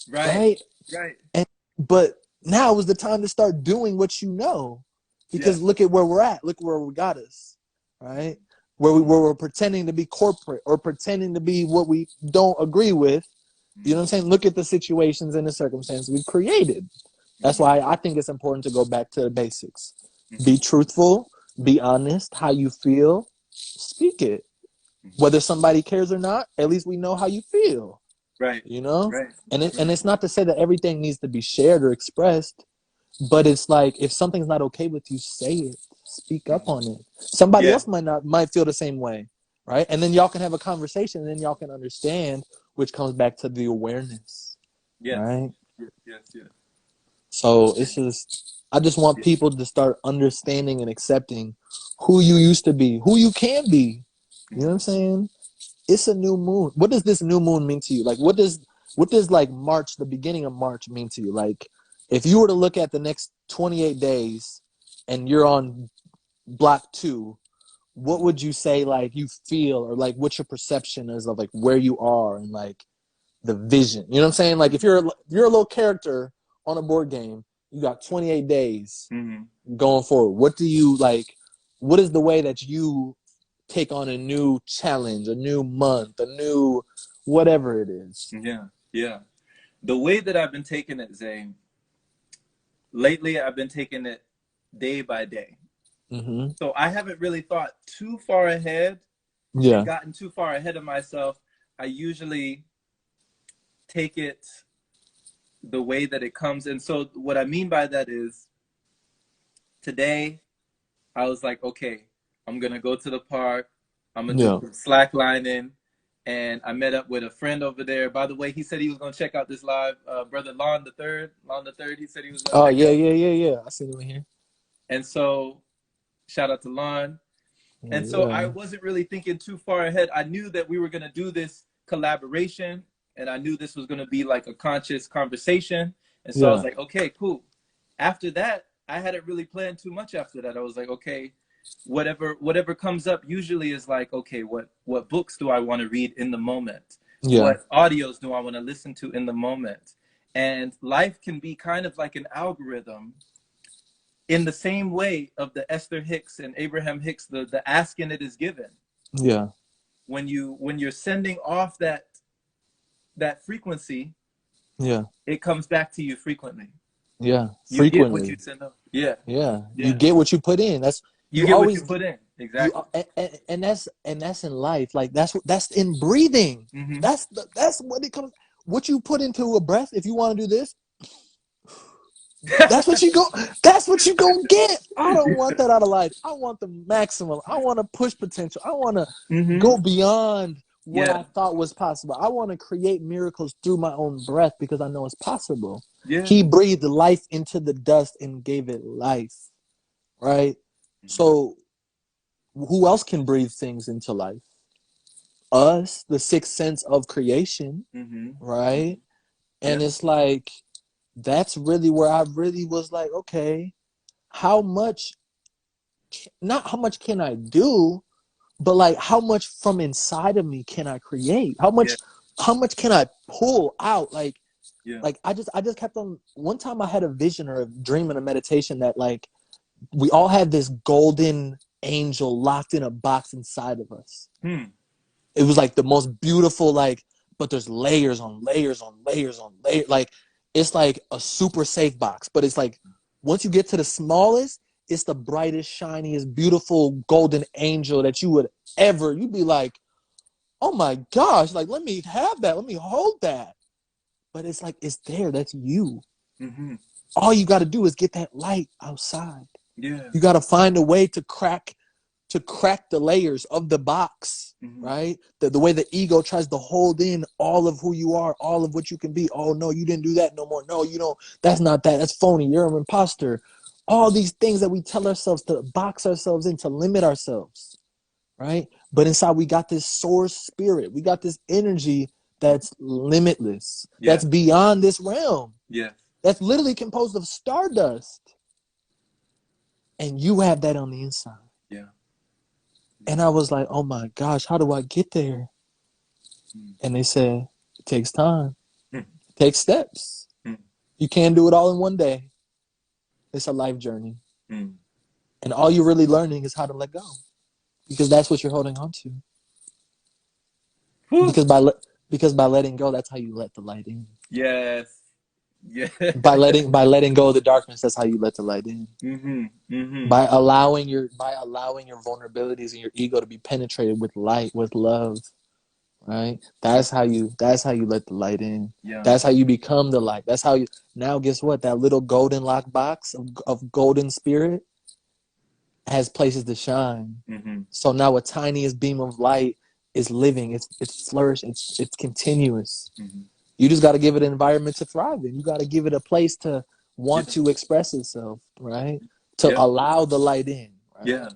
Right. right? Right. And but now is the time to start doing what you know. Because Yes. look at where we're at. Look where we got us. Right? Where we're pretending to be corporate or pretending to be what we don't agree with. You know what I'm saying? Look at the situations and the circumstances we've created. That's Mm-hmm. why I think it's important to go back to the basics. Mm-hmm. Be truthful, be honest, how you feel, speak it. Whether somebody cares or not, at least we know how you feel, Right. you know? Right. And it's not to say that everything needs to be shared or expressed, but it's like if something's not okay with you, say it. Speak up Mm-hmm. on it. Somebody Yeah. else might feel the same way, right? And then y'all can have a conversation and then y'all can understand, which comes back to the awareness, Yes. right? Yes. Yes. Yes. So it's just, I just want Yes. people to start understanding and accepting who you used to be, who you can be. You know what Mm-hmm. I'm saying? It's a new moon. What does this new moon mean to you? Like, what does like March, the beginning of March, mean to you? Like, if you were to look at the next 28 days and you're on block 2, what would you say like you feel or like what's your perception is of like where you are and like the vision? You know what I'm saying? Like if you're a little character on a board game, you got 28 days Mm-hmm. going forward. What do you like? What is the way that you take on a new challenge, a new month, a new whatever it is? Yeah. Yeah. The way that I've been taking it, Zay, lately I've been taking it day by day. Mm-hmm. So I haven't really thought too far ahead and Yeah. gotten too far ahead of myself. I usually take it the way that it comes. And so what I mean by that is today I was like, okay, I'm going to go to the park. I'm going to do Yeah. some slacklining and I met up with a friend over there. By the way, he said he was gonna check out this live. Brother Lon the third. He said he was gonna Oh check it yeah, out. yeah, yeah, yeah. I see them in here. And so, shout out to Lon. And so I Yeah, wasn't really thinking too far ahead. I knew that we were gonna do this collaboration, and I knew this was gonna be like a conscious conversation. And so I was yeah, like, okay, cool. After that, I hadn't really planned too much after that. I was like, okay, whatever comes up usually is like, okay, what books do I want to read in the moment? yeah, What audios do I want to listen to in the moment? And life can be kind of like an algorithm in the same way of the Esther Hicks and Abraham Hicks, the asking it is given. yeah, When you're sending off that frequency, yeah, it comes back to you frequently. yeah. You get what you Frequently. send off. Yeah, Yeah, you yeah. get what you put in. That's You you get what you always put in. you Exactly. and that's in life. Like that's in breathing. Mm-hmm. That's what it comes. What you put into a breath. If you want to do this, that's what you go. That's what you gonna get. I don't want that out of life. I want the maximum. I want to push potential. I want to Mm-hmm. go beyond what Yeah, I thought was possible. I want to create miracles through my own breath because I know it's possible. yeah. He breathed life into the dust and gave it life. Right. So who else can breathe things into life? Us, the sixth sense of creation, Mm-hmm. right? Yeah, And it's like that's really where I really was like, okay, how much, not how much can I do, but like how much from inside of me can I create? yeah, How much can I pull out? yeah, Like I just kept on. One time I had a vision or a dream and a meditation that like we all had this golden angel locked in a box inside of us. hmm. It was like the most beautiful, like, but there's layers on layers on layers on layers. Like, it's like a super safe box, but it's like once you get to the smallest, it's the brightest, shiniest, beautiful golden angel that you would ever. You'd be like, oh my gosh, like let me have that, let me hold that. But it's like it's there. That's you. Mm-hmm. All you got to do is get that light outside. Yeah. You got to find a way to crack the layers of the box, Mm-hmm. right? The way the ego tries to hold in all of who you are, all of what you can be. Oh no, you didn't do that no more. No, you don't. That's not that. That's phony. You're an imposter. All these things that we tell ourselves to box ourselves in, to limit ourselves, right? But inside we got this source spirit. We got this energy that's limitless. Yeah. That's beyond this realm. Yeah. That's literally composed of stardust. And you have that on the inside. Yeah. And I was like, oh my gosh, how do I get there? And they said, it takes time. It takes steps. You can't do it all in one day. It's a life journey. And all you're really learning is how to let go. Because that's what you're holding on to. Whew. Because by letting go, that's how you let the light in. Yes. Yeah. By letting go of the darkness, that's how you let the light in. Mm-hmm. Mm-hmm. By allowing your vulnerabilities and your ego to be penetrated with light, with love. Right? That's how you let the light in. Yeah. That's how you become the light. That's how you now guess what? That little golden lock box of golden spirit has places to shine. Mm-hmm. So now a tiniest beam of light is living. It's flourishing. It's continuous. Mm-hmm. You just got to give it an environment to thrive in. You got to give it a place to want to express itself, right? To allow the light in. Right? Yeah.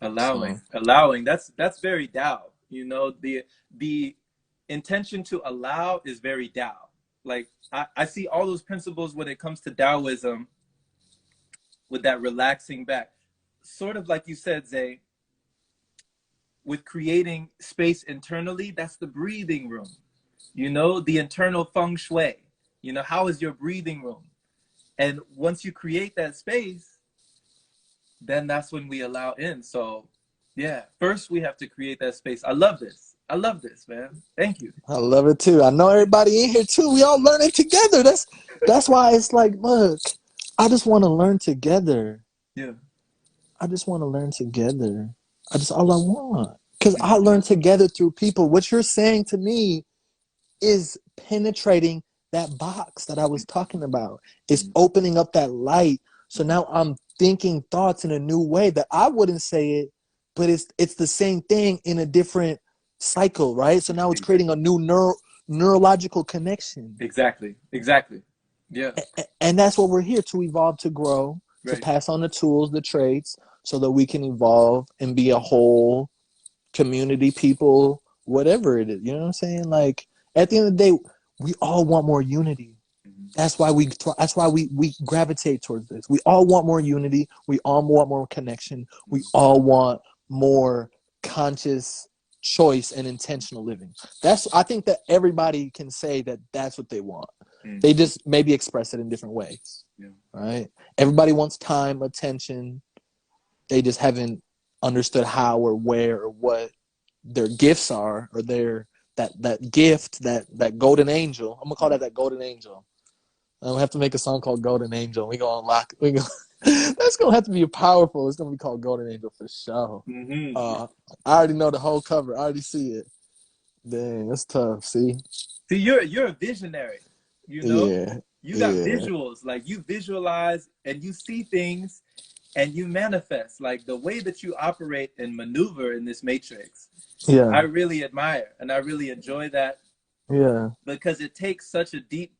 Allowing. That's very Tao. You know, the intention to allow is very Tao. Like I see all those principles when it comes to Taoism with that relaxing back. Sort of like you said, Zay, with creating space internally, that's the breathing room. You know, the internal feng shui. You know, how is your breathing room? And once you create that space, then that's when we allow in. So, yeah, first we have to create that space. I love this, man. Thank you. I love it too. I know everybody in here too. We all learning together. That's why it's like, look, I just want to learn together. Yeah. I just want to learn together. That's all I want. Because I learn together through people. What you're saying to me is penetrating that box that I was talking about. It's opening up that light. So now I'm thinking thoughts in a new way that I wouldn't say it, but it's the same thing in a different cycle, right? So now it's creating a new neurological connection. Exactly. Yeah. And that's what we're here to evolve, to grow, to Right. pass on the tools, the traits, so that we can evolve and be a whole community, people, whatever it is. You know what I'm saying? Like, at the end of the day, we all want more unity. That's why we gravitate towards this. We all want more unity. We all want more connection. We all want more conscious choice and intentional living. I think that everybody can say that that's what they want. They just maybe express it in different ways. Yeah. Right? Everybody wants time, attention. They just haven't understood how or where or what their gifts are, or that gift, that golden angel. I'm gonna call that golden angel. We have to make a song called Golden Angel. We gonna unlock. That's gonna have to be powerful. It's gonna be called Golden Angel for sure. I already know the whole cover. I already see it. Dang, that's tough. See, you're a visionary. You know, yeah, you got visuals. Like, you visualize and you see things, and you manifest. Like, the way that you operate and maneuver in this matrix. Yeah, I really admire, and I really enjoy that. Yeah, because it takes such a deep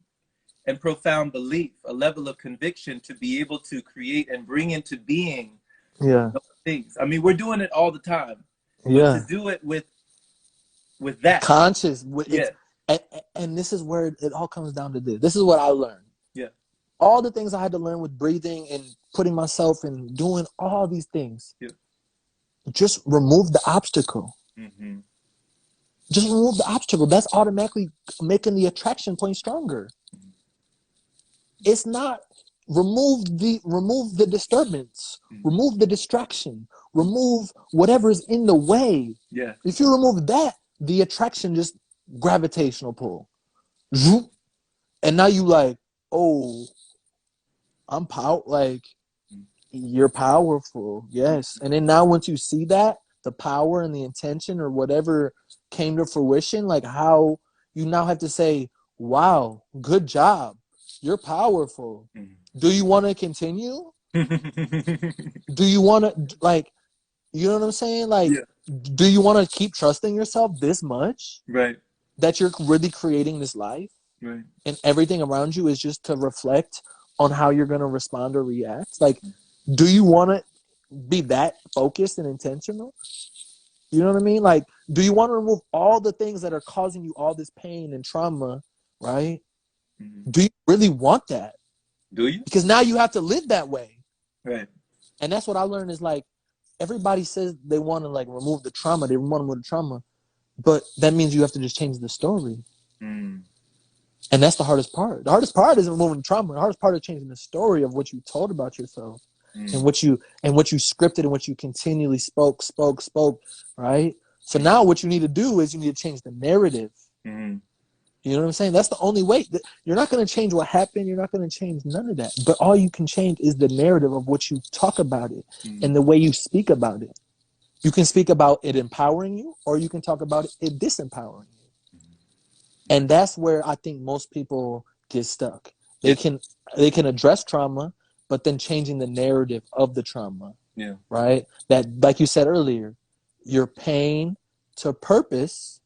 and profound belief, a level of conviction, to be able to create and bring into being those things. I mean, we're doing it all the time. But to do it with that conscious, and this is where it all comes down to this. This is what I learned. Yeah. All the things I had to learn with breathing and putting myself and doing all these things. Yeah. Just remove the obstacle. Mm-hmm. Just remove the obstacle. That's automatically making the attraction point stronger. It's not remove the disturbance, remove the distraction, remove whatever is in the way. Yeah. If you remove that, the attraction, just gravitational pull. And now you like, oh, I'm you're powerful. Yes. And then now once you see that, the power and the intention or whatever came to fruition, like how you now have to say, wow, good job. You're powerful. Do you want to continue? Do you want to, like, you know what I'm saying? Like, do you want to keep trusting yourself this much? Right. That you're really creating this life? Right. And everything around you is just to reflect on how you're going to respond or react? Like, do you want to be that focused and intentional? You know what I mean? Like, do you want to remove all the things that are causing you all this pain and trauma, right? Do you really want that? Do you? Because now you have to live that way. Right. And that's what I learned is, like, everybody says they want to, like, remove the trauma. They want to remove the trauma. But that means you have to just change the story. And that's the hardest part. The hardest part isn't removing the trauma. The hardest part is changing the story of what you told about yourself. And what you scripted and what you continually spoke, right? So now what you need to do is you need to change the narrative. You know what I'm saying? That's the only way. You're not going to change what happened. You're not going to change none of that. But all you can change is the narrative of what you talk about it and the way you speak about it. You can speak about it empowering you, or you can talk about it disempowering you. And that's where I think most people get stuck. They can address trauma, but then changing the narrative of the trauma. Yeah. Right? That, like you said earlier, your pain to purpose,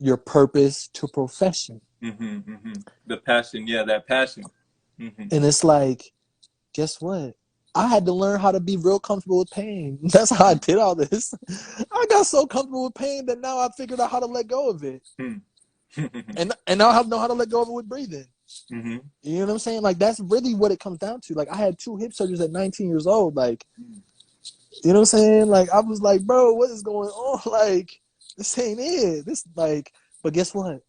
your purpose to profession. The passion, that passion. And it's like, guess what? I had to learn how to be real comfortable with pain. That's how I did all this. I got so comfortable with pain that now I figured out how to let go of it. And now I know how to let go of it with breathing. You know what I'm saying? Like, that's really what it comes down to. Like, I had 2 hip surgeries at 19 years old. Like, you know what I'm saying? Like, I was like, bro, what is going on? Like, this ain't it. This, like, but guess what?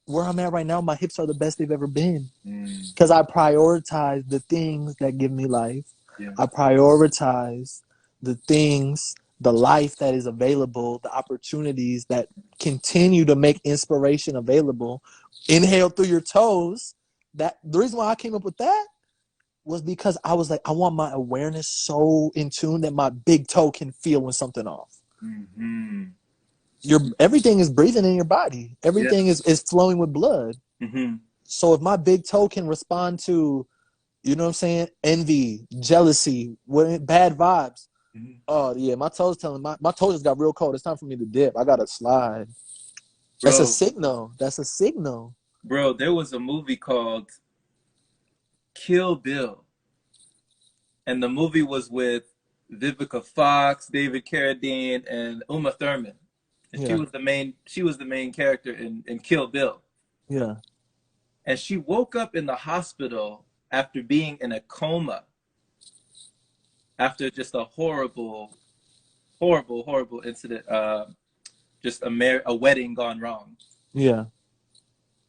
Where I'm at right now, my hips are the best they've ever been. Because I prioritize the things that give me life. I prioritize the things, the life that is available, the opportunities that continue to make inspiration available. Inhale through your toes. That the reason why I came up with that was because I was like, I want my awareness so in tune that my big toe can feel when something off. Everything is breathing in your body. Everything is flowing with blood. So if my big toe can respond to, you know what I'm saying, envy, jealousy, bad vibes, Mhm. Oh yeah, my toes just got real cold. It's time for me to dip. I gotta slide. That's a Bro, signal. That's a signal. bro, there was a movie called Kill Bill, and the movie was with Vivica Fox, David Carradine, and Uma Thurman. And Yeah, she was the main character in Kill Bill. yeah, And she woke up in the hospital after being in a coma after just a horrible, horrible, horrible incident. Just a wedding gone wrong. yeah.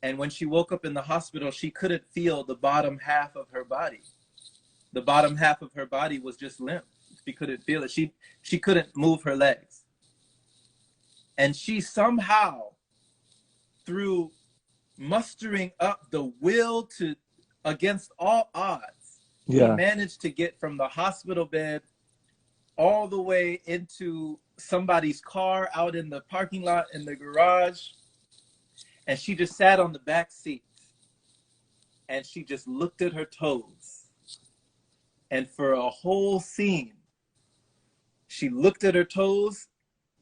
And when she woke up in the hospital, she couldn't feel the bottom half of her body. The bottom half of her body was just limp. She couldn't feel it. She couldn't move her legs. And she somehow, through mustering up the will to against all odds, she Yeah. managed to get from the hospital bed all the way into somebody's car out in the parking lot in the garage. And she just sat on the back seat and she just looked at her toes. And for a whole scene, she looked at her toes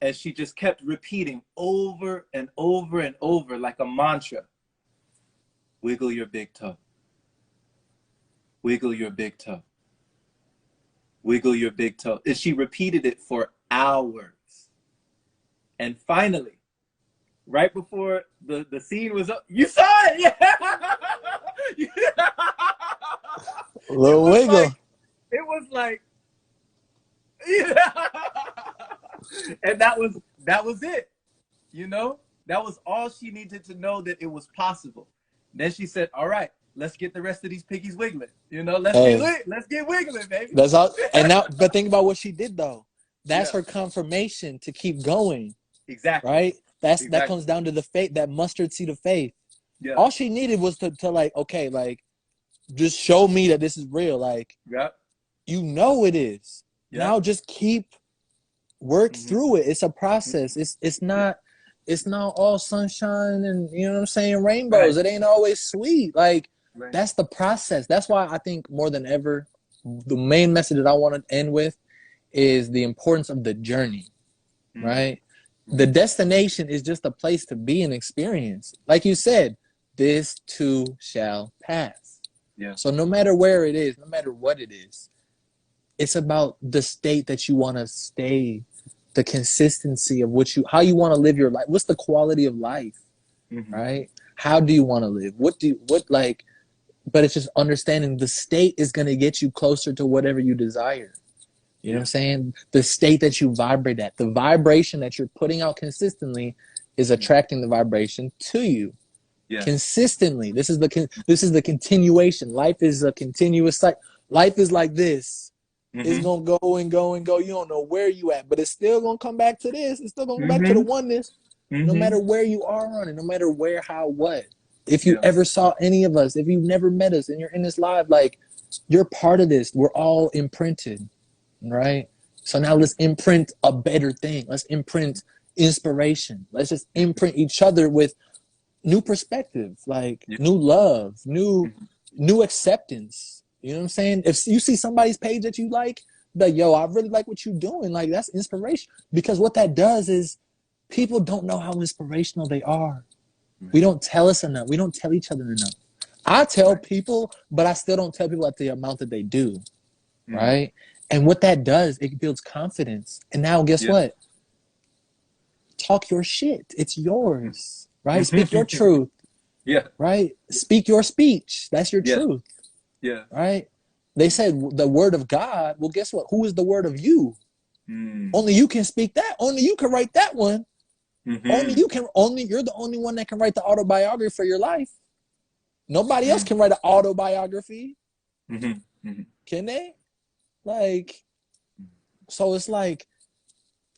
and she just kept repeating over and over and over like a mantra. Wiggle your big toe. Wiggle your big toe. Wiggle your big toe. And she repeated it for hours. And finally, right before the scene was up, you saw it! Yeah! Little wiggle. It was like, yeah. And that was it. You know? That was all she needed to know, that it was possible. Then she said, all right, let's get the rest of these piggies wiggling. You know, let's get wiggling, baby. That's all. And now, but think about what she did though. That's Yeah. her confirmation to keep going. Exactly. Right? That Exactly. comes down to the faith, that mustard seed of faith. Yeah. All she needed was to like, okay, like, just show me that this is real. Like, Yeah. you know it is. Yeah. Now just keep work Mhm. through it. It's a process. It's not all sunshine and, you know what I'm saying, rainbows. Right. It ain't always sweet. Like, Right. that's the process. That's why I think more than ever, the main message that I want to end with is the importance of the journey, Mhm. right? The destination is just a place to be and experience. Like you said, this too shall pass. Yeah. So no matter where it is, no matter what it is, it's about the state that you want to stay, the consistency of how you want to live your life. What's the quality of life, Mhm. right? How do you want to live? But it's just understanding the state is going to get you closer to whatever you desire. You know what I'm saying? The state that you vibrate at, the vibration that you're putting out consistently is attracting the vibration to you. Yeah. Consistently. This is the continuation. Life is a continuous cycle. Life is like this. Mhm. It's going to go and go and go. You don't know where you at, but it's still going to come back to this. It's still going to go back to the oneness. Mhm. No matter where you are on it, no matter where, how, what. If you ever saw any of us, if you've never met us and you're in this live, like, you're part of this. We're all imprinted, right? So now let's imprint a better thing. Let's imprint inspiration. Let's just imprint each other with new perspective, like new love, new acceptance. You know what I'm saying? If you see somebody's page that you like, yo, I really like what you're doing. Like, that's inspiration. Because what that does is people don't know how inspirational they are. We don't tell us enough. We don't tell each other enough. I tell people, but I still don't tell people at the amount that they do, right? And what that does, it builds confidence. And now guess what? Talk your shit. It's yours, right? Speak your truth. Yeah. Right? Speak your speech. That's your truth. Yeah. Right? They said the word of God. Well, guess what? Who is the word of you? Only you can speak that. Only you can write that one. Mhm. You're the only one that can write the autobiography for your life. Nobody else can write an autobiography. Mhm. Mhm. Can they? Like, so it's like,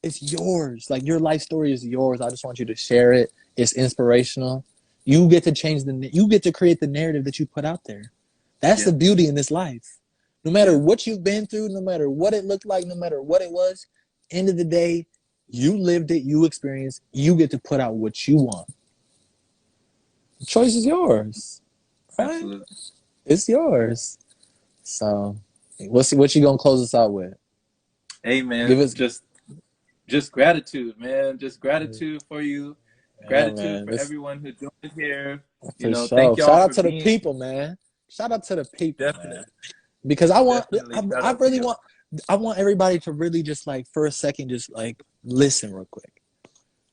it's yours. Like, your life story is yours. I just want you to share it. It's inspirational. You get to you get to create the narrative that you put out there. That's the beauty in this life. No matter what you've been through, no matter what it looked like, no matter what it was, end of the day, you lived it, you experienced, you get to put out what you want. The choice is yours. Right? Absolutely. It's yours. So, what you gonna close us out with? Hey Give man, us, just gratitude, man. Just gratitude for you. yeah, Gratitude man. for This everyone who joined here. You for know, thank sure. y'all Shout out for to the being people, man. Shout out to the people, man. definitely, Because definitely shout I out to really y'all. want, I want everybody to really just like for a second, just like listen real quick.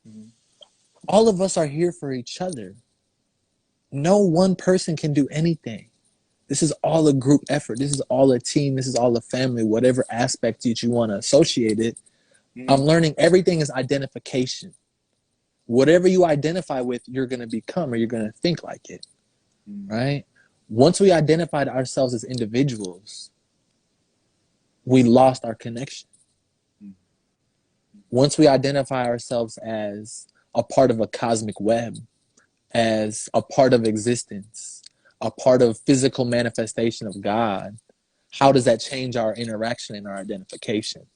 Mhm. All of us are here for each other. No one person can do anything. This is all a group effort. This is all a team. This is all a family, whatever aspect that you want to associate it. I'm Mhm. learning everything is identification. Whatever you identify with, you're going to become or you're going to think like it, Mhm. right? Once we identified ourselves as individuals, we lost our connection. Mhm. Once we identify ourselves as a part of a cosmic web, as a part of existence, a part of physical manifestation of God, how does that change our interaction and our identification?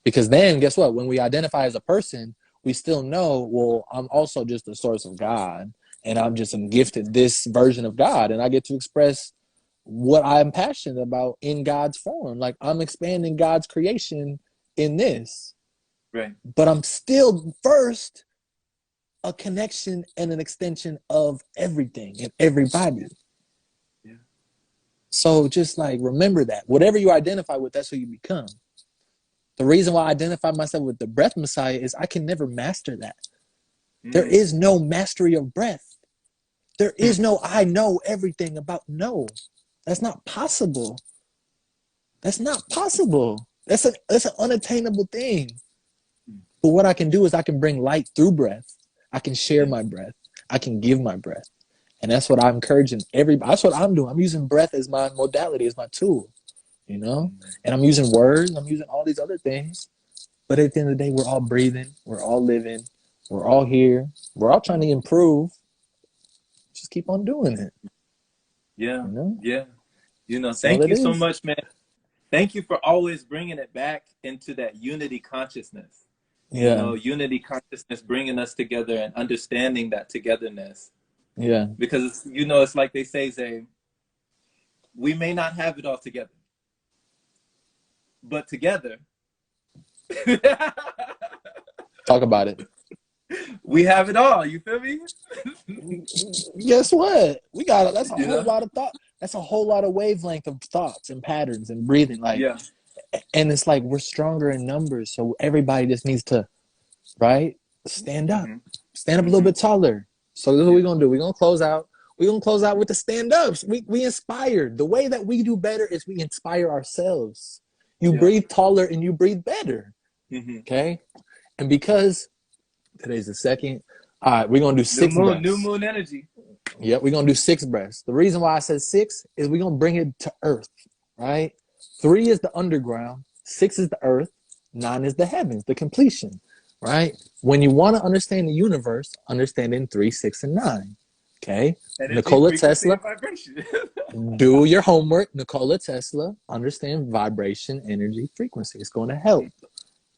Because then, guess what? When we identify as a person, we still know, well, I'm also just the source of God, and I'm just gifted this version of God, and I get to express what I'm passionate about in God's form. Like I'm expanding God's creation in this, Right. but I'm still first a connection and an extension of everything and everybody. Yeah. So just like remember that whatever you identify with, that's who you become. The reason why I identify myself with the breath Messiah is I can never master that. There Mm. is no mastery of breath. There is no I know everything about no. That's not possible. That's not possible. That's an unattainable thing. Mm. But what I can do is I can bring light through breath. I can share Yeah. my breath. I can give my breath. And that's what I'm encouraging everybody. That's what I'm doing. I'm using breath as my modality, as my tool, you know? Mm. And I'm using words, I'm using all these other things. But at the end of the day, we're all breathing, we're all living, we're all here, we're all trying Mm. to improve. Just keep on doing it, Yeah. you know? Yeah. You know, That's all thank it you so is. much, man. Thank you for always bringing it back into that unity consciousness. You Yeah, know, unity consciousness bringing us together and understanding that togetherness. yeah. Because, you know, it's like they say, Zay, we may not have it all together, but together, Talk about it. we have it all. You feel me? Guess what? We got that's a You whole know? lot of thought. That's a whole lot of wavelength of thoughts and patterns and breathing. Like, Yeah. and it's like we're stronger in numbers, so everybody just needs to right Mm-hmm. stand up a little Mm-hmm. bit taller. So this is what we're Yeah. gonna do. We're gonna close out. We're gonna close out with the stand ups. We inspired. The way that we do better is we inspire ourselves. You Yeah. breathe taller and you breathe better. Mm-hmm. Okay, and because today's the second, all right, we're gonna do six New breaths. moon energy. Yep, we're gonna do six breaths. The reason why I said six is we're gonna bring it to earth, right? Three is the underground, six is the earth, nine is the heavens, the completion, right? When you want to understand the universe, understand in three, six, and nine. Okay. Energy, Nikola frequency, Tesla, and vibration. do your homework. Nikola Tesla, understand vibration, energy, frequency. It's going to help.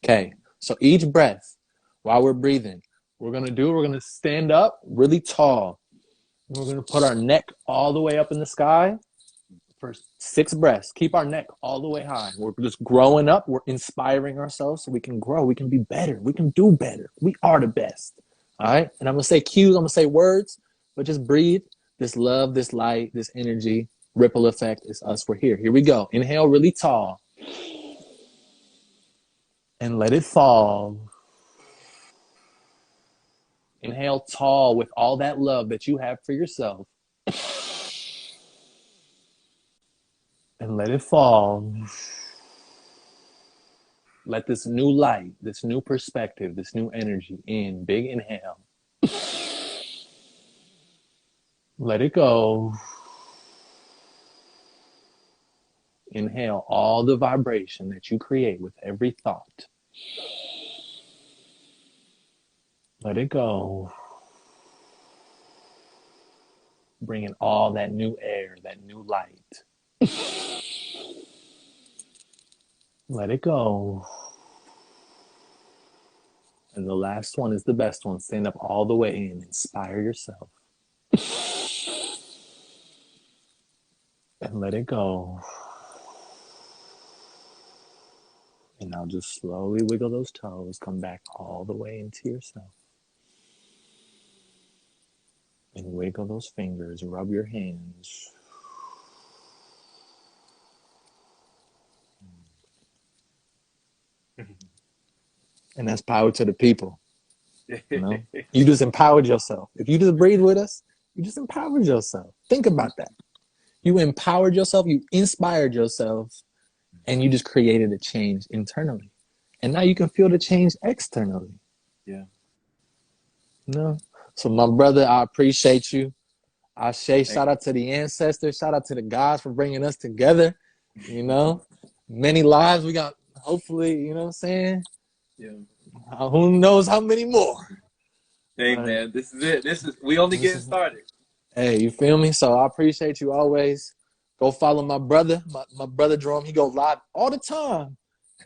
Okay. So each breath, while we're breathing, we're gonna stand up really tall. We're going to put our neck all the way up in the sky for six breaths. Keep our neck all the way high. We're just growing up. We're inspiring ourselves so we can grow. We can be better. We can do better. We are the best. All right. And I'm going to say cues. I'm going to say words, but just breathe. This love, this light, this energy, ripple effect is us. We're here. Here we go. Inhale really tall and let it fall. Inhale tall with all that love that you have for yourself and let it fall. Let this new light, this new perspective, this new energy in. Big inhale. Let it go. Inhale all the vibration that you create with every thought. Let it go. Bring in all that new air, that new light. Let it go. And the last one is the best one. Stand up all the way in. Inspire yourself. And let it go. And now just slowly wiggle those toes. Come back all the way into yourself. And wiggle those fingers. Rub your hands. And that's power to the people. You know, you just empowered yourself. If you just breathe with us, you just empowered yourself. Think about that. You empowered yourself, you inspired yourself, and you just created a change internally. And now you can feel the change externally. Yeah. You know? So my brother, I appreciate you. I say shout out to the ancestors, shout out to the gods for bringing us together. You know, many lives we got, hopefully, you know what I'm saying? Yeah. Who knows how many more? Hey, man, this is it. We only getting started. Hey, you feel me? So I appreciate you always. Go follow my brother, my brother Jerome. He goes live all the time.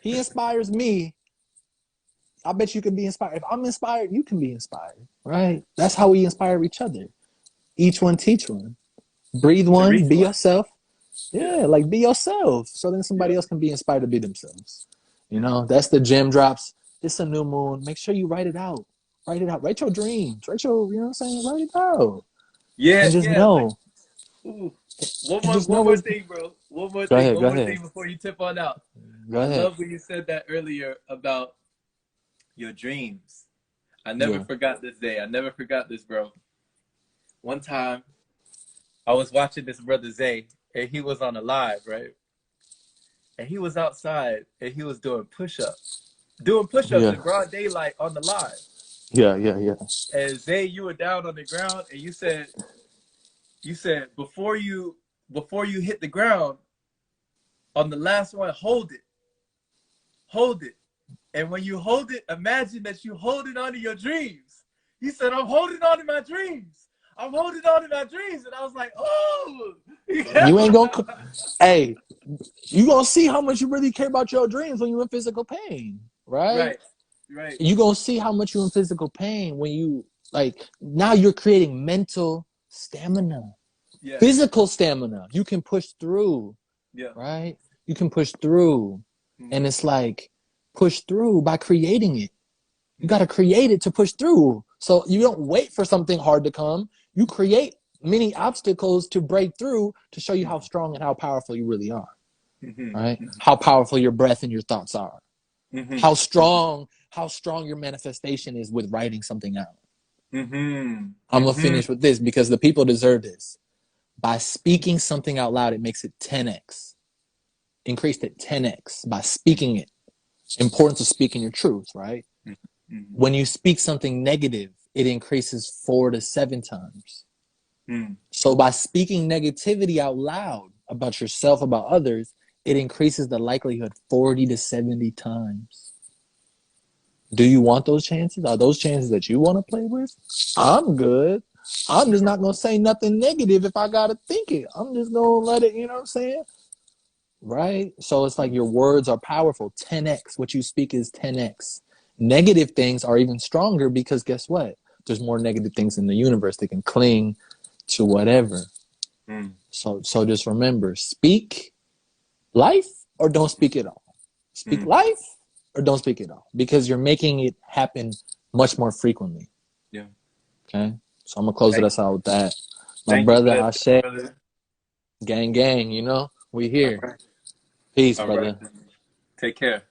He inspires me. I bet you can be inspired. If I'm inspired, you can be inspired, right? That's how we inspire each other. Each one teach one. Breathe one, be yourself. Yeah, like be yourself. So then somebody else can be inspired to be themselves. You know, that's the gem drops. It's a new moon. Make sure you write it out. Write it out. Write your dreams. Write your, you know what I'm saying? Write it out. Yeah, and just know. Like, one more thing, bro. One more thing before you tip on out. Go ahead. I love when you said that earlier about your dreams. I never forgot this day. I never forgot this, bro. One time, I was watching this brother Zay, and he was on a live, right? And he was outside, and he was doing push-ups. In broad daylight on the live. Yeah. And Zay, you were down on the ground, and you said before you hit the ground, on the last one, hold it. And when you hold it, imagine that you holding on to your dreams. He said, I'm holding on to my dreams. I'm holding on to my dreams. And I was like, oh. You ain't going to, hey, you going to see how much you really care about your dreams when you're in physical pain, right? Right. You're going to see how much you're in physical pain when you, like, now you're creating mental stamina. Yeah. Physical stamina. You can push through. Yeah. Right? You can push through. Mm-hmm. And it's like, push through by creating it. You got to create it to push through. So you don't wait for something hard to come. You create many obstacles to break through to show you how strong and how powerful you really are. Mm-hmm. Right? How powerful your breath and your thoughts are. Mm-hmm. How strong your manifestation is with writing something out. Mm-hmm. I'm going to finish with this because the people deserve this. By speaking something out loud, it makes it 10x. Increased it 10x by speaking it. Importance of speaking your truth, right? Mm-hmm. When you speak something negative, it increases 4 to 7 times. Mm. So by speaking negativity out loud about yourself, about others, it increases the likelihood 40 to 70 times. Do you want those chances? Are those chances that you want to play with? I'm good. I'm just not going to say nothing negative if I got to think it. I'm just going to let it, you know what I'm saying? Right? So it's like your words are powerful. 10x. What you speak is 10x. Negative things are even stronger because guess what? There's more negative things in the universe that can cling to whatever. Mm. So just remember, speak life or don't speak at all. Speak life or don't speak at all because you're making it happen much more frequently. Yeah. Okay? So I'm going to close us out with that. My brother, Ashe, gang, you know, we here. Right. Peace, brother. Right. Take care.